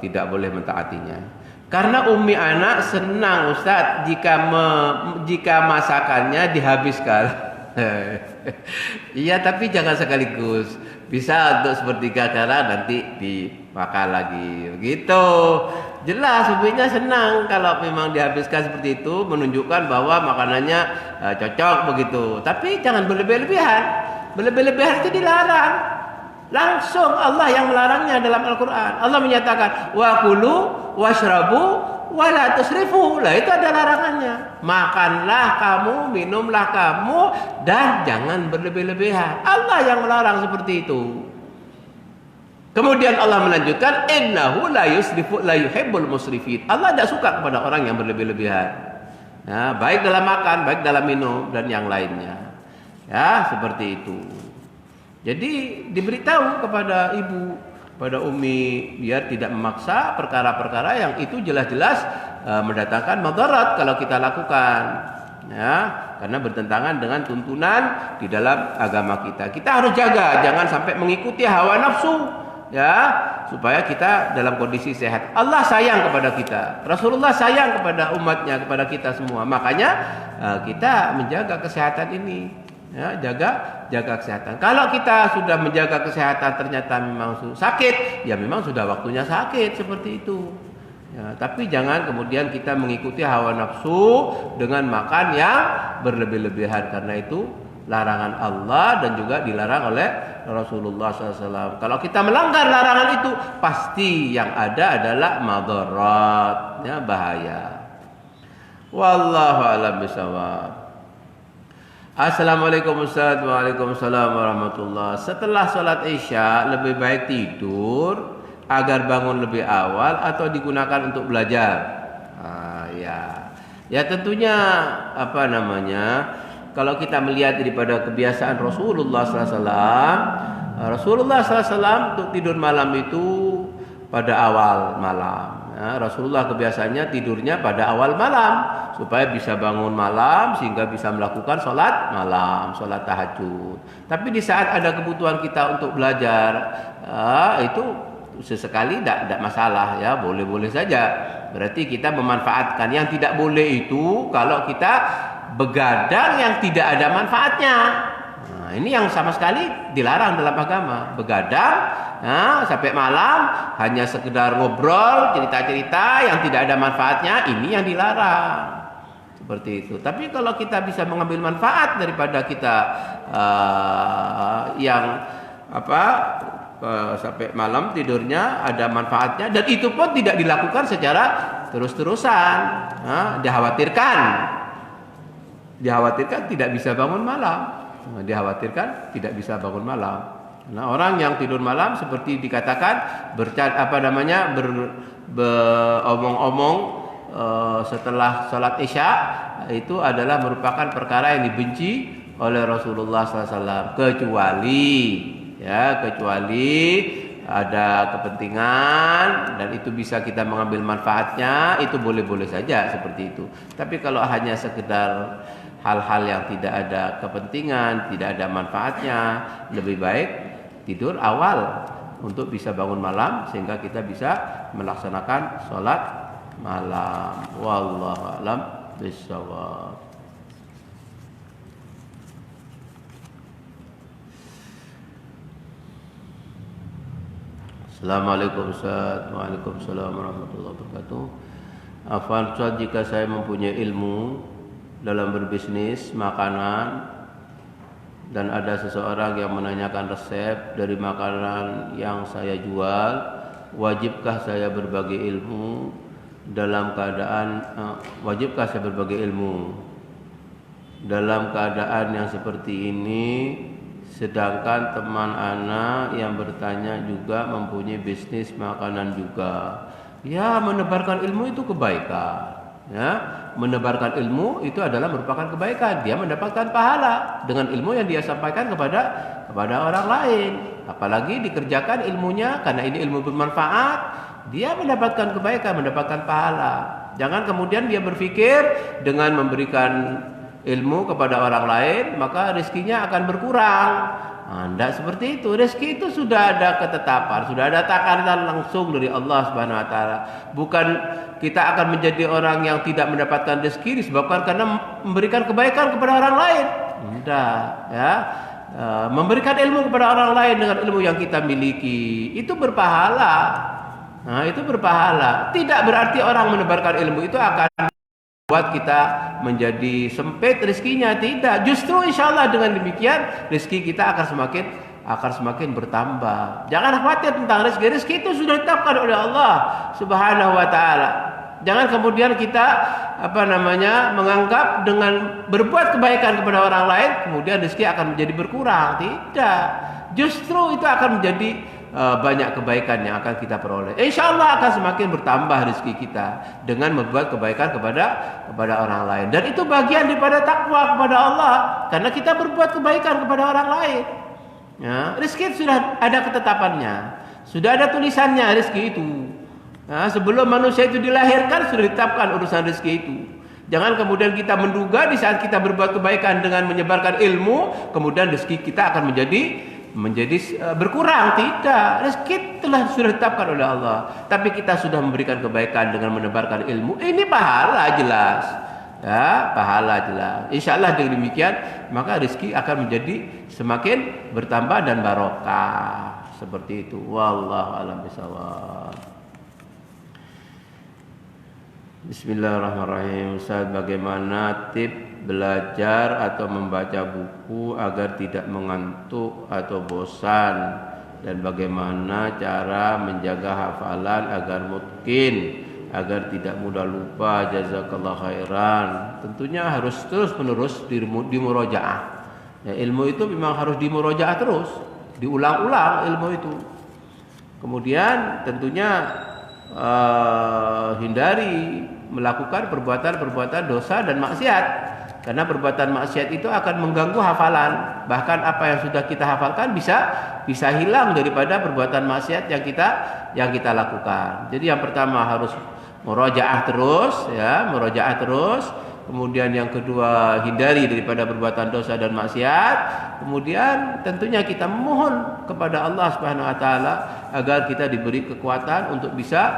tidak boleh mentaatinya. Karena umi anak senang Ustaz jika masakannya dihabiskan. Iya, tapi jangan sekaligus. Bisa untuk sepertiga, karena nanti dimakan lagi. Begitu. Jelas uminya senang kalau memang dihabiskan seperti itu, menunjukkan bahwa makanannya cocok begitu. Tapi jangan berlebih-lebihan. Berlebih-lebihan itu dilarang. Langsung Allah yang melarangnya dalam Al-Quran. Allah menyatakan wa kulu washrabu wa la tusrifu. Lah itu ada larangannya. Makanlah kamu, minumlah kamu, dan jangan berlebih-lebihan. Allah yang melarang seperti itu. Kemudian Allah melanjutkan innahu la yusrifu la yuhibbul musrifin. Allah tidak suka kepada orang yang berlebih-lebihan. Ya, baik dalam makan, baik dalam minum, dan yang lainnya. Ya, seperti itu. Jadi diberitahu kepada ibu, pada umi, biar tidak memaksa perkara-perkara yang itu jelas-jelas mendatangkan madarat kalau kita lakukan, ya, karena bertentangan dengan tuntunan di dalam agama kita. Kita harus jaga, jangan sampai mengikuti hawa nafsu, ya, supaya kita dalam kondisi sehat. Allah sayang kepada kita, Rasulullah sayang kepada umatnya, kepada kita semua. Makanya kita menjaga kesehatan ini. Ya, jaga kesehatan. Kalau kita sudah menjaga kesehatan ternyata memang sakit, ya memang sudah waktunya sakit seperti itu. Ya, tapi jangan kemudian kita mengikuti hawa nafsu dengan makan yang berlebih-lebihan, karena itu larangan Allah dan juga dilarang oleh Rasulullah SAW. Kalau kita melanggar larangan itu, pasti yang ada adalah madarat, ya, bahaya. Wallahu a'lam bishawab. Assalamualaikum Ustaz. Waalaikumsalam warahmatullah. Setelah sholat isya lebih baik tidur agar bangun lebih awal atau digunakan untuk belajar? Ya tentunya kalau kita melihat daripada kebiasaan Rasulullah SAW, Rasulullah SAW untuk tidur malam itu pada awal malam. Ya, Rasulullah kebiasaannya tidurnya pada awal malam supaya bisa bangun malam sehingga bisa melakukan sholat malam, sholat tahajud. Tapi di saat ada kebutuhan kita untuk belajar, itu sesekali tidak masalah ya, boleh-boleh saja. Berarti kita memanfaatkan. Yang tidak boleh itu kalau kita begadang yang tidak ada manfaatnya. Nah, ini yang sama sekali dilarang dalam agama. Begadang sampai malam hanya sekedar ngobrol, cerita-cerita yang tidak ada manfaatnya, ini yang dilarang. Seperti itu. Tapi kalau kita bisa mengambil manfaat daripada kita sampai malam tidurnya ada manfaatnya, dan itu pun tidak dilakukan secara terus-terusan. Dikhawatirkan tidak bisa bangun malam. Dikhawatirkan tidak bisa bangun malam. Nah, orang yang tidur malam seperti dikatakan beromong-omong setelah sholat isya, itu adalah merupakan perkara yang dibenci oleh Rasulullah SAW, kecuali ada kepentingan dan itu bisa kita mengambil manfaatnya, itu boleh-boleh saja seperti itu. Tapi kalau hanya sekedar hal-hal yang tidak ada kepentingan, tidak ada manfaatnya, lebih baik tidur awal untuk bisa bangun malam sehingga kita bisa melaksanakan sholat malam. Wallahu a'lam bishawab. Assalamualaikum Ustaz. Waalaikumsalam warahmatullahi wabarakatuh. Afwan Ustaz, jika saya mempunyai ilmu dalam berbisnis makanan dan ada seseorang yang menanyakan resep dari makanan yang saya jual, wajibkah saya berbagi ilmu dalam keadaan yang seperti ini, sedangkan teman ana yang bertanya juga mempunyai bisnis makanan juga? Ya, menebarkan ilmu itu kebaikan. Ya, menebarkan ilmu itu adalah merupakan kebaikan. Dia mendapatkan pahala dengan ilmu yang dia sampaikan kepada orang lain. Apalagi dikerjakan ilmunya karena ini ilmu bermanfaat, dia mendapatkan kebaikan, mendapatkan pahala. Jangan kemudian dia berpikir dengan memberikan ilmu kepada orang lain maka rezekinya akan berkurang. Tidak seperti itu. Rezeki itu sudah ada ketetapan, sudah ada takaran langsung dari Allah Subhanahu wa taala. Bukan kita akan menjadi orang yang tidak mendapatkan rezeki disebabkan karena memberikan kebaikan kepada orang lain. Tidak, ya. Memberikan ilmu kepada orang lain dengan ilmu yang kita miliki itu berpahala. Nah, itu berpahala. Tidak berarti orang menebarkan ilmu itu akan buat kita menjadi sempit rezekinya, tidak. Justru insyaallah dengan demikian rezeki kita akan semakin bertambah. Jangan khawatir tentang rezeki. Rezeki itu sudah ditetapkan oleh Allah Subhanahu wa taala. Jangan kemudian kita menganggap dengan berbuat kebaikan kepada orang lain kemudian rezeki akan menjadi berkurang. Tidak. Justru itu akan menjadi banyak kebaikan yang akan kita peroleh. Insyaallah akan semakin bertambah rezeki kita dengan membuat kebaikan kepada orang lain. Dan itu bagian daripada takwa kepada Allah, karena kita berbuat kebaikan kepada orang lain. Ya, rezeki sudah ada ketetapannya, sudah ada tulisannya rezeki itu. Nah, sebelum manusia itu dilahirkan sudah ditetapkan urusan rezeki itu. Jangan kemudian kita menduga di saat kita berbuat kebaikan dengan menyebarkan ilmu, kemudian rezeki kita akan menjadi berkurang. Tidak, rezeki sudah ditetapkan oleh Allah. Tapi kita sudah memberikan kebaikan dengan menebarkan ilmu, ini pahala jelas. Ya, pahala jelas. Insyaallah dengan demikian maka rezeki akan menjadi semakin bertambah dan barokah. Seperti itu. Wallahu a'lam bishawab. Bismillahirrahmanirrahim. Ustaz, bagaimana tips belajar atau membaca buku agar tidak mengantuk atau bosan, dan bagaimana cara menjaga hafalan agar mungkin agar tidak mudah lupa? Jazakallah khairan. Tentunya harus terus-menerus dimurojaah. Ya, ilmu itu memang harus dimurojaah terus, diulang-ulang ilmu itu. Kemudian tentunya hindari melakukan perbuatan-perbuatan dosa dan maksiat. Karena perbuatan maksiat itu akan mengganggu hafalan. Bahkan apa yang sudah kita hafalkan bisa hilang daripada perbuatan maksiat yang kita lakukan. Jadi yang pertama harus murojaah terus, ya, murojaah terus. Kemudian yang kedua, hindari daripada perbuatan dosa dan maksiat. Kemudian tentunya kita memohon kepada Allah Subhanahu wa taala agar kita diberi kekuatan untuk bisa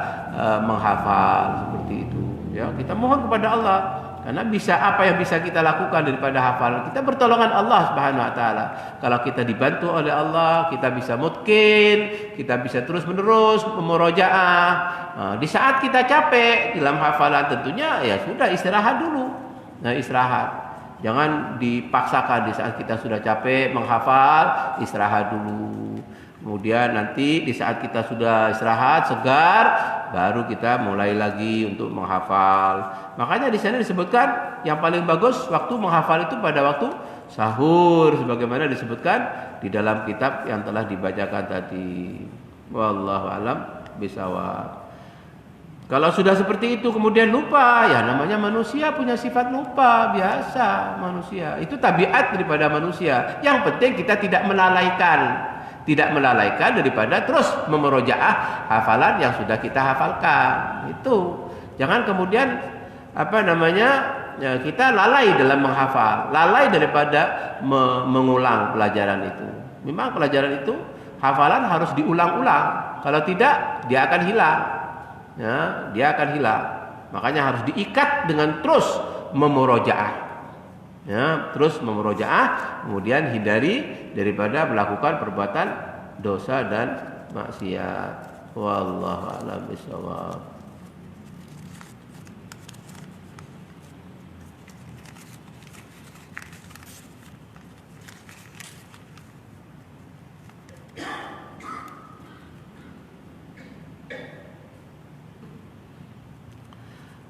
menghafal seperti itu. Ya, kita mohon kepada Allah. Karena apa yang bisa kita lakukan daripada hafalan, kita bertolongan Allah Subhanahu wa taala. Kalau kita dibantu oleh Allah, kita bisa mutkin, kita bisa terus-menerus memurojaah. Di saat kita capek dalam hafalan tentunya ya sudah istirahat dulu. Nah, istirahat. Jangan dipaksakan di saat kita sudah capek menghafal, istirahat dulu. Kemudian nanti di saat kita sudah istirahat, segar, baru kita mulai lagi untuk menghafal. Makanya di sana disebutkan yang paling bagus waktu menghafal itu pada waktu sahur, sebagaimana disebutkan di dalam kitab yang telah dibacakan tadi. Wallahu alam bisawab. Kalau sudah seperti itu kemudian lupa, ya namanya manusia punya sifat lupa, biasa manusia. Itu tabiat daripada manusia. Yang penting kita tidak melalaikan daripada terus memurojaah hafalan yang sudah kita hafalkan. Itu jangan kemudian kita lalai dalam menghafal, lalai daripada mengulang pelajaran itu. Memang pelajaran itu hafalan harus diulang-ulang. Kalau tidak dia akan hilang. Ya, dia akan hilang. Makanya harus diikat dengan terus memurojaah. Ya, terus memurojaah, kemudian hindari daripada melakukan perbuatan dosa dan maksiat. Wallahu a'lam bishawab.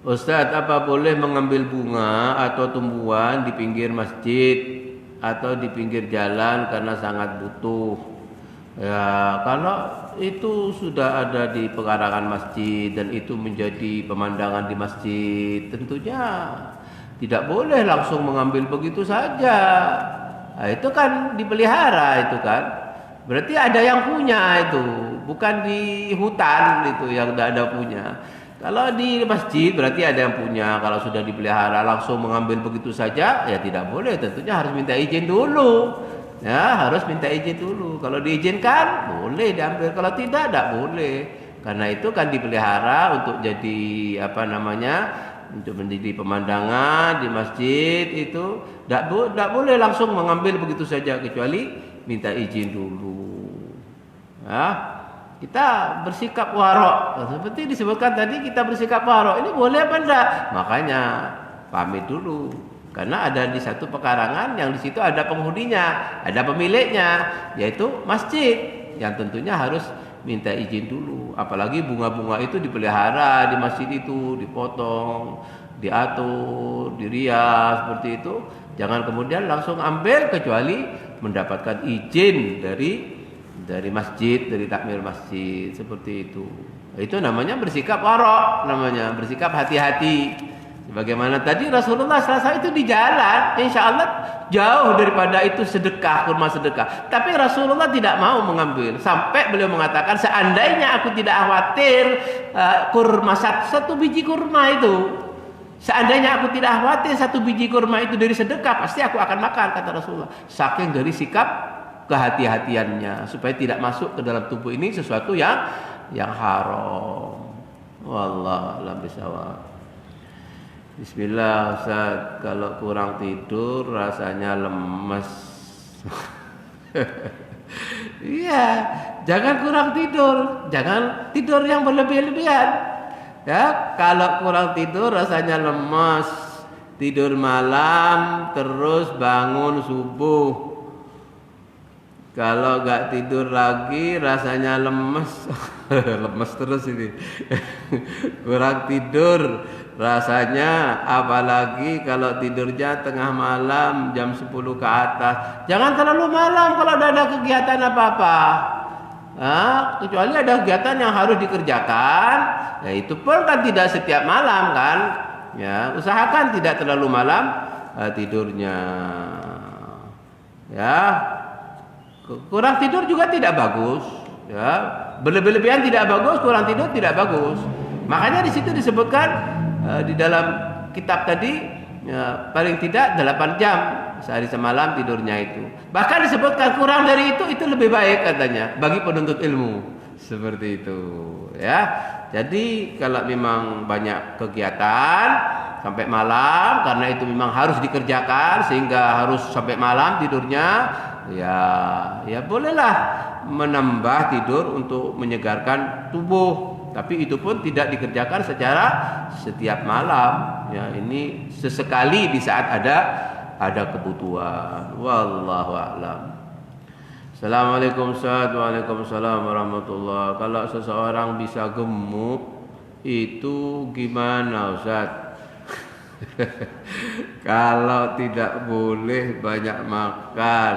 Ustaz, apa boleh mengambil bunga atau tumbuhan di pinggir masjid atau di pinggir jalan karena sangat butuh? Ya, kalau itu sudah ada di pekarangan masjid dan itu menjadi pemandangan di masjid, tentunya tidak boleh langsung mengambil begitu saja. Nah, itu kan dipelihara itu kan. Berarti ada yang punya itu, bukan di hutan itu yang tidak ada punya. Kalau di masjid berarti ada yang punya. Kalau sudah dipelihara langsung mengambil begitu saja, ya tidak boleh. Tentunya harus minta izin dulu. Ya, harus minta izin dulu. Kalau diizinkan, boleh diambil. Kalau tidak boleh. Karena itu kan dipelihara untuk jadi untuk menjadi pemandangan di masjid itu. Tidak boleh langsung mengambil begitu saja kecuali minta izin dulu. Ya. Kita bersikap warok, seperti disebutkan tadi kita bersikap warok. Ini boleh apa enggak? Makanya pamit dulu. Karena ada di satu pekarangan yang di situ ada penghuninya, ada pemiliknya, yaitu masjid. Yang tentunya harus minta izin dulu. Apalagi bunga-bunga itu dipelihara di masjid itu, dipotong, diatur, dirias seperti itu. Jangan kemudian langsung ambil kecuali mendapatkan izin dari masjid, dari takmir masjid, seperti itu. Itu namanya bersikap warok, namanya bersikap hati-hati. Sebagaimana tadi Rasulullah SAW itu di jalan, insya Allah jauh daripada itu sedekah, kurma sedekah. Tapi Rasulullah tidak mau mengambil. Sampai beliau mengatakan, seandainya aku tidak khawatir kurma satu biji kurma itu, seandainya aku tidak khawatir satu biji kurma itu dari sedekah, pasti aku akan makan, kata Rasulullah. Saking dari sikap kehati-hatiannya supaya tidak masuk ke dalam tubuh ini sesuatu yang haram. Wallahu a'lam bishawab. Bismillah, Ustaz, kalau kurang tidur rasanya lemes. Iya, jangan kurang tidur, jangan tidur yang berlebih-lebihan. Ya, kalau kurang tidur rasanya lemes, tidur malam terus bangun subuh. Kalau gak tidur lagi rasanya lemes. Lemes terus ini. Kurang tidur rasanya, apalagi kalau tidurnya tengah malam jam 10 ke atas. Jangan terlalu malam kalau ada kegiatan apa-apa. Kecuali ada kegiatan yang harus dikerjakan, ya itu pun kan tidak setiap malam kan. Ya, usahakan tidak terlalu malam tidurnya. Ya, kurang tidur juga tidak bagus. Ya, berlebihan tidak bagus, kurang tidur tidak bagus. Makanya di situ disebutkan di dalam kitab tadi ya, paling tidak 8 jam sehari semalam tidurnya itu. Bahkan disebutkan kurang dari itu lebih baik katanya bagi penuntut ilmu. Seperti itu, ya. Jadi kalau memang banyak kegiatan sampai malam karena itu memang harus dikerjakan sehingga harus sampai malam tidurnya, ya bolehlah menambah tidur untuk menyegarkan tubuh. Tapi itu pun tidak dikerjakan secara setiap malam. Ya, ini sesekali di saat ada kebutuhan. Wallahu a'lam. Assalamualaikum Ustaz. Waalaikumsalam warahmatullah. Kalau seseorang bisa gemuk itu gimana Ustaz? Kalau tidak boleh banyak makan,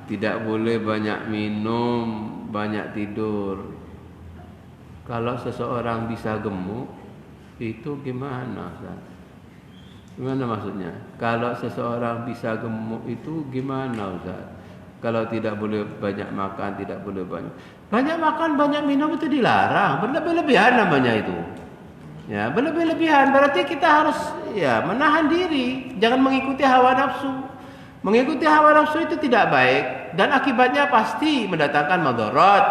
tidak boleh banyak minum, banyak tidur. Kalau seseorang bisa gemuk itu gimana Ustaz? Gimana maksudnya? Kalau seseorang bisa gemuk itu gimana Ustaz? Kalau tidak boleh banyak makan, tidak boleh banyak makan, banyak minum itu dilarang. Berlebih-lebihan namanya itu. Ya, berlebih-lebihan berarti kita harus ya menahan diri, jangan mengikuti hawa nafsu. Mengikuti hawa nafsu itu tidak baik dan akibatnya pasti mendatangkan madarat.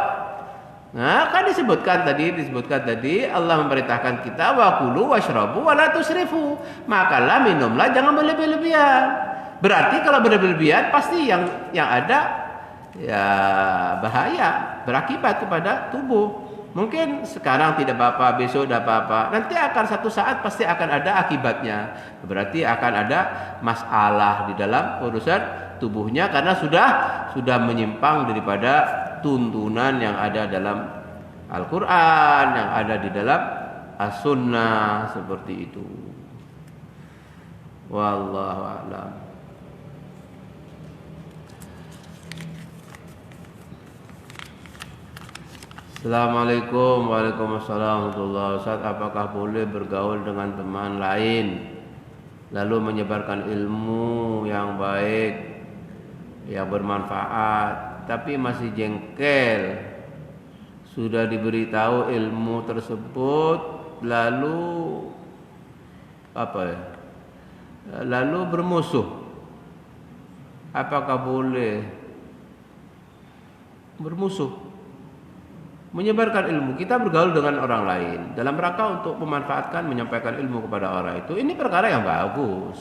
Nah, kan disebutkan tadi Allah memerintahkan kita wa kulu washrabu wa la tusrifu. Makanlah, minumlah, jangan berlebih-lebihan. Berarti kalau berlebihan pasti yang ada ya bahaya, berakibat kepada tubuh. Mungkin sekarang tidak apa-apa, besok tidak apa-apa. Nanti akan satu saat pasti akan ada akibatnya. Berarti akan ada masalah di dalam urusan tubuhnya karena sudah menyimpang daripada tuntunan yang ada dalam Al-Qur'an, yang ada di dalam As-Sunnah seperti itu. Wallahu a'lam. Assalamualaikum. Waalaikumsalam warahmatullahi wabarakatuh. Ustaz, apakah boleh bergaul dengan teman lain lalu menyebarkan ilmu yang baik, yang bermanfaat, tapi masih jengkel? Sudah diberitahu ilmu tersebut lalu lalu bermusuh. Apakah boleh bermusuh? Menyebarkan ilmu, kita bergaul dengan orang lain dalam rangka untuk memanfaatkan, menyampaikan ilmu kepada orang itu, ini perkara yang bagus.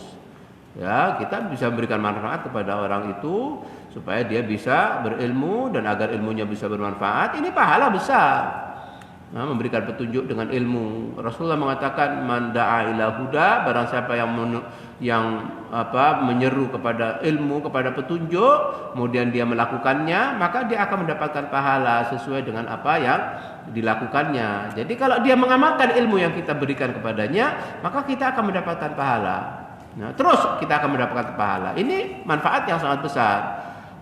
Ya, kita bisa memberikan manfaat kepada orang itu supaya dia bisa berilmu dan agar ilmunya bisa bermanfaat. Ini pahala besar. Nah, memberikan petunjuk dengan ilmu. Rasulullah mengatakan man da'a ila huda, barang siapa yang menyeru kepada ilmu, kepada petunjuk, kemudian dia melakukannya, maka dia akan mendapatkan pahala sesuai dengan apa yang dilakukannya. Jadi kalau dia mengamalkan ilmu yang kita berikan kepadanya, maka kita akan mendapatkan pahala. Nah, terus kita akan mendapatkan pahala. Ini manfaat yang sangat besar.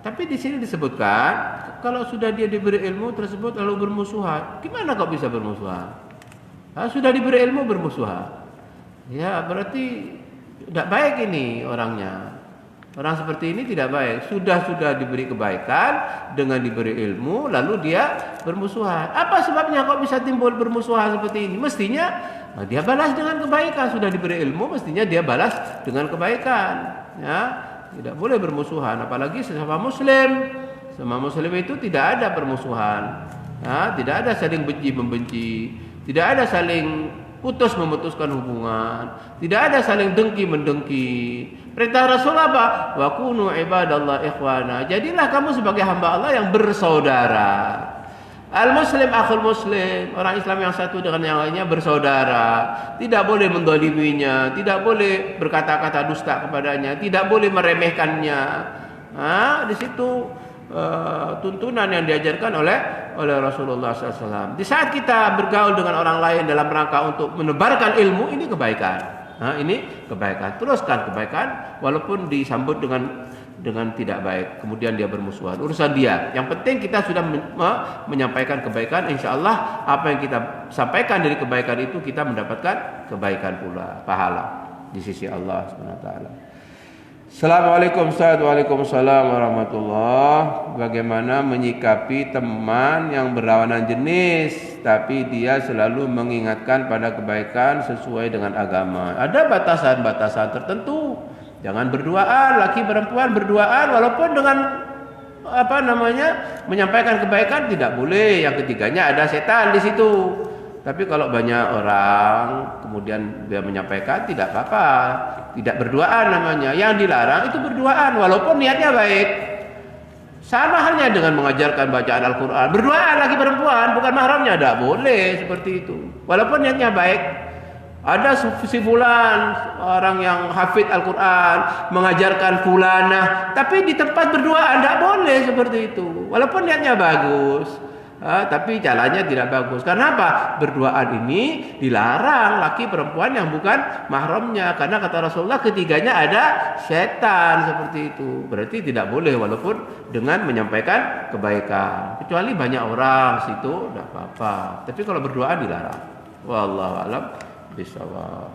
Tapi di sini disebutkan kalau sudah dia diberi ilmu tersebut lalu bermusuhan, gimana kok bisa bermusuhan? Sudah diberi ilmu bermusuhan, ya berarti tidak baik ini orangnya. Orang seperti ini tidak baik. Sudah diberi kebaikan dengan diberi ilmu lalu dia bermusuhan. Apa sebabnya kok bisa timbul bermusuhan seperti ini? Mestinya dia balas dengan kebaikan. Sudah diberi ilmu mestinya dia balas dengan kebaikan. Ya. Tidak boleh bermusuhan, apalagi sesama muslim. Sama muslim itu tidak ada permusuhan, ya, tidak ada saling benci membenci, tidak ada saling memutuskan hubungan, tidak ada saling dengki mendengki. Perintah Rasul apa? Wa kunu ibadallah ikhwana. Jadilah kamu sebagai hamba Allah yang bersaudara. Al-Muslim akhul Muslim, orang Islam yang satu dengan yang lainnya bersaudara. Tidak boleh mendoliminya, tidak boleh berkata-kata dusta kepadanya, tidak boleh meremehkannya. Di situ tuntunan yang diajarkan oleh Rasulullah SAW. Di saat kita bergaul dengan orang lain dalam rangka untuk menebarkan ilmu, ini kebaikan. Ini kebaikan. Teruskan kebaikan, walaupun disambut dengan tidak baik, kemudian dia bermusuhan, urusan dia. Yang penting kita sudah menyampaikan kebaikan, insya Allah apa yang kita sampaikan dari kebaikan itu kita mendapatkan kebaikan pula, pahala di sisi Allah SWT. Assalamualaikum Ustaz. Waalaikumsalam warahmatullah. Bagaimana menyikapi teman yang berlawanan jenis tapi dia selalu mengingatkan pada kebaikan sesuai dengan agama? Ada batasan-batasan tertentu. Jangan berduaan, laki perempuan berduaan walaupun dengan menyampaikan kebaikan tidak boleh. Yang ketiganya ada setan di situ. Tapi kalau banyak orang kemudian dia menyampaikan tidak apa-apa, tidak berduaan namanya. Yang dilarang itu berduaan walaupun niatnya baik. Sama halnya dengan mengajarkan bacaan Al-Quran. Berduaan lagi perempuan bukan mahramnya, tidak boleh seperti itu. Walaupun niatnya baik. Ada si fulan, orang yang hafid Al-Quran, mengajarkan fulanah, tapi di tempat berduaan tidak boleh seperti itu. Walaupun niatnya bagus. Tapi jalannya tidak bagus. Karena apa? Berduaan ini dilarang laki perempuan yang bukan mahramnya. Karena kata Rasulullah ketiganya ada setan seperti itu. Berarti tidak boleh walaupun dengan menyampaikan kebaikan. Kecuali banyak orang situ tidak apa-apa. Tapi kalau berduaan dilarang. Wallahu a'lam bishawab.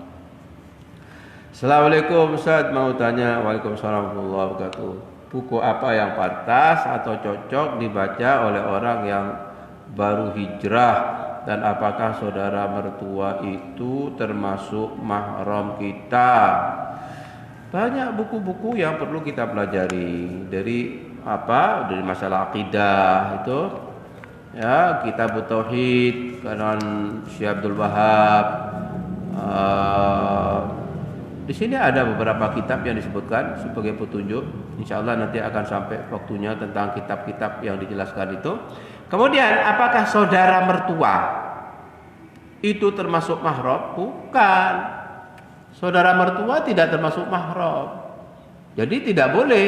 Assalamualaikum Ustaz, mau tanya. Waalaikumsalam warahmatullahi wabarakatuh. Buku apa yang pantas atau cocok dibaca oleh orang yang baru hijrah, dan apakah saudara mertua itu termasuk mahram kita? Banyak buku-buku yang perlu kita pelajari dari masalah akidah itu ya, Kitab Tauhid karangan Syekh Abdul Wahab. Di sini ada beberapa kitab yang disebutkan sebagai petunjuk. Insyaallah nanti akan sampai waktunya tentang kitab-kitab yang dijelaskan itu. Kemudian apakah saudara mertua itu termasuk mahram? Bukan. Saudara mertua tidak termasuk mahram. Jadi tidak boleh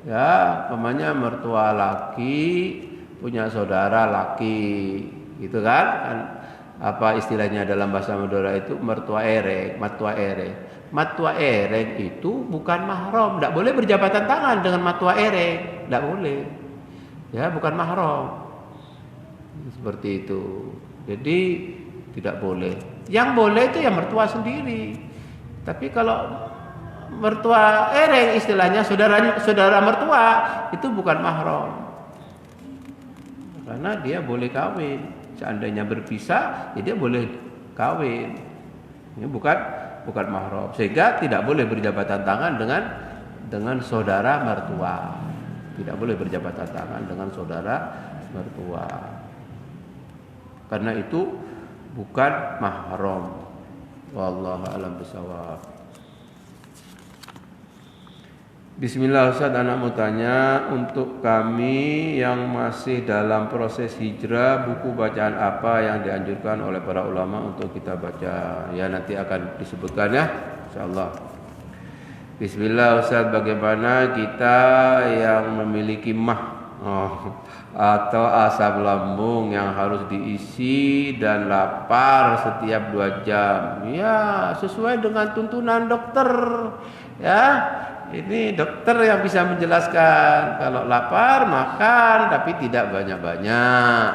ya, namanya mertua laki punya saudara laki, gitu kan? Apa istilahnya dalam bahasa Madura itu mertua ereng, matua ereng. Matua ereng itu bukan mahram, tidak boleh berjabatan tangan dengan matua ereng, tidak boleh. Ya, bukan mahram. Seperti itu. Jadi tidak boleh. Yang boleh itu yang mertua sendiri. Tapi kalau mertua ereng istilahnya saudara mertua itu bukan mahram. Karena dia boleh kawin. Seandainya berpisah, ya dia boleh kawin. Ini bukan mahram. Sehingga tidak boleh berjabatan tangan dengan saudara mertua. Tidak boleh berjabatan tangan dengan saudara mertua. Karena itu bukan mahram. Wallahu a'lam bishawab. Bismillah Ustaz, anak mau tanya, untuk kami yang masih dalam proses hijrah, buku bacaan apa yang dianjurkan oleh para ulama untuk kita baca? Ya, nanti akan disebutkan ya, insyaallah. Bismillah Ustaz, bagaimana kita yang memiliki atau asam lambung yang harus diisi dan lapar setiap 2 jam? Ya, sesuai dengan tuntunan dokter. Ya, ini dokter yang bisa menjelaskan. Kalau lapar makan, tapi tidak banyak-banyak.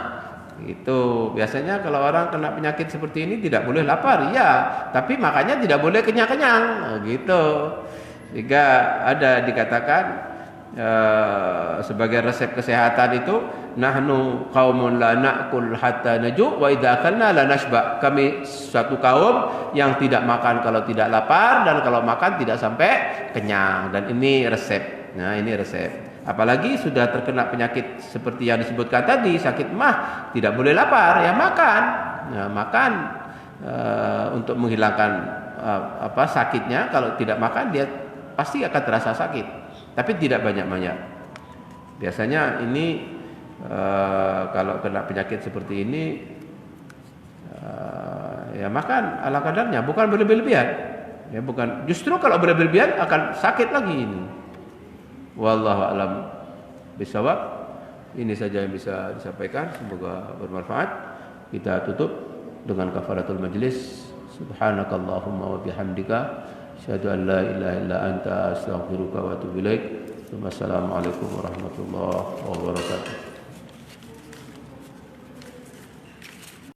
Itu biasanya kalau orang kena penyakit seperti ini tidak boleh lapar, ya, tapi makannya tidak boleh kenyang-kenyang, gitu. Jika ada dikatakan sebagai resep kesehatan itu, nahnu qaumun la na'kul hatta naju' wa idza akalna la nashba. Kami suatu kaum yang tidak makan kalau tidak lapar, dan kalau makan tidak sampai kenyang. Dan ini resep. Nah, ini resep. Apalagi sudah terkena penyakit seperti yang disebutkan tadi, sakit mah, tidak boleh lapar, ya makan. Nah, makan untuk menghilangkan sakitnya. Kalau tidak makan dia pasti akan terasa sakit. Tapi tidak banyak-banyak. Biasanya ini kalau kena penyakit seperti ini ya makan ala kadarnya, bukan berlebih-lebihan. Ya, bukan. Justru kalau berlebih-lebihan akan sakit lagi ini. Wallahu a'lam bishawab. Ini saja yang bisa disampaikan, semoga bermanfaat. Kita tutup dengan kafaratul majlis. Subhanakallahumma wa bihamdika asyhadu an la ilaha illa anta astaghfiruka wa atubu ilaik. Wassalamualaikum warahmatullahi wabarakatuh.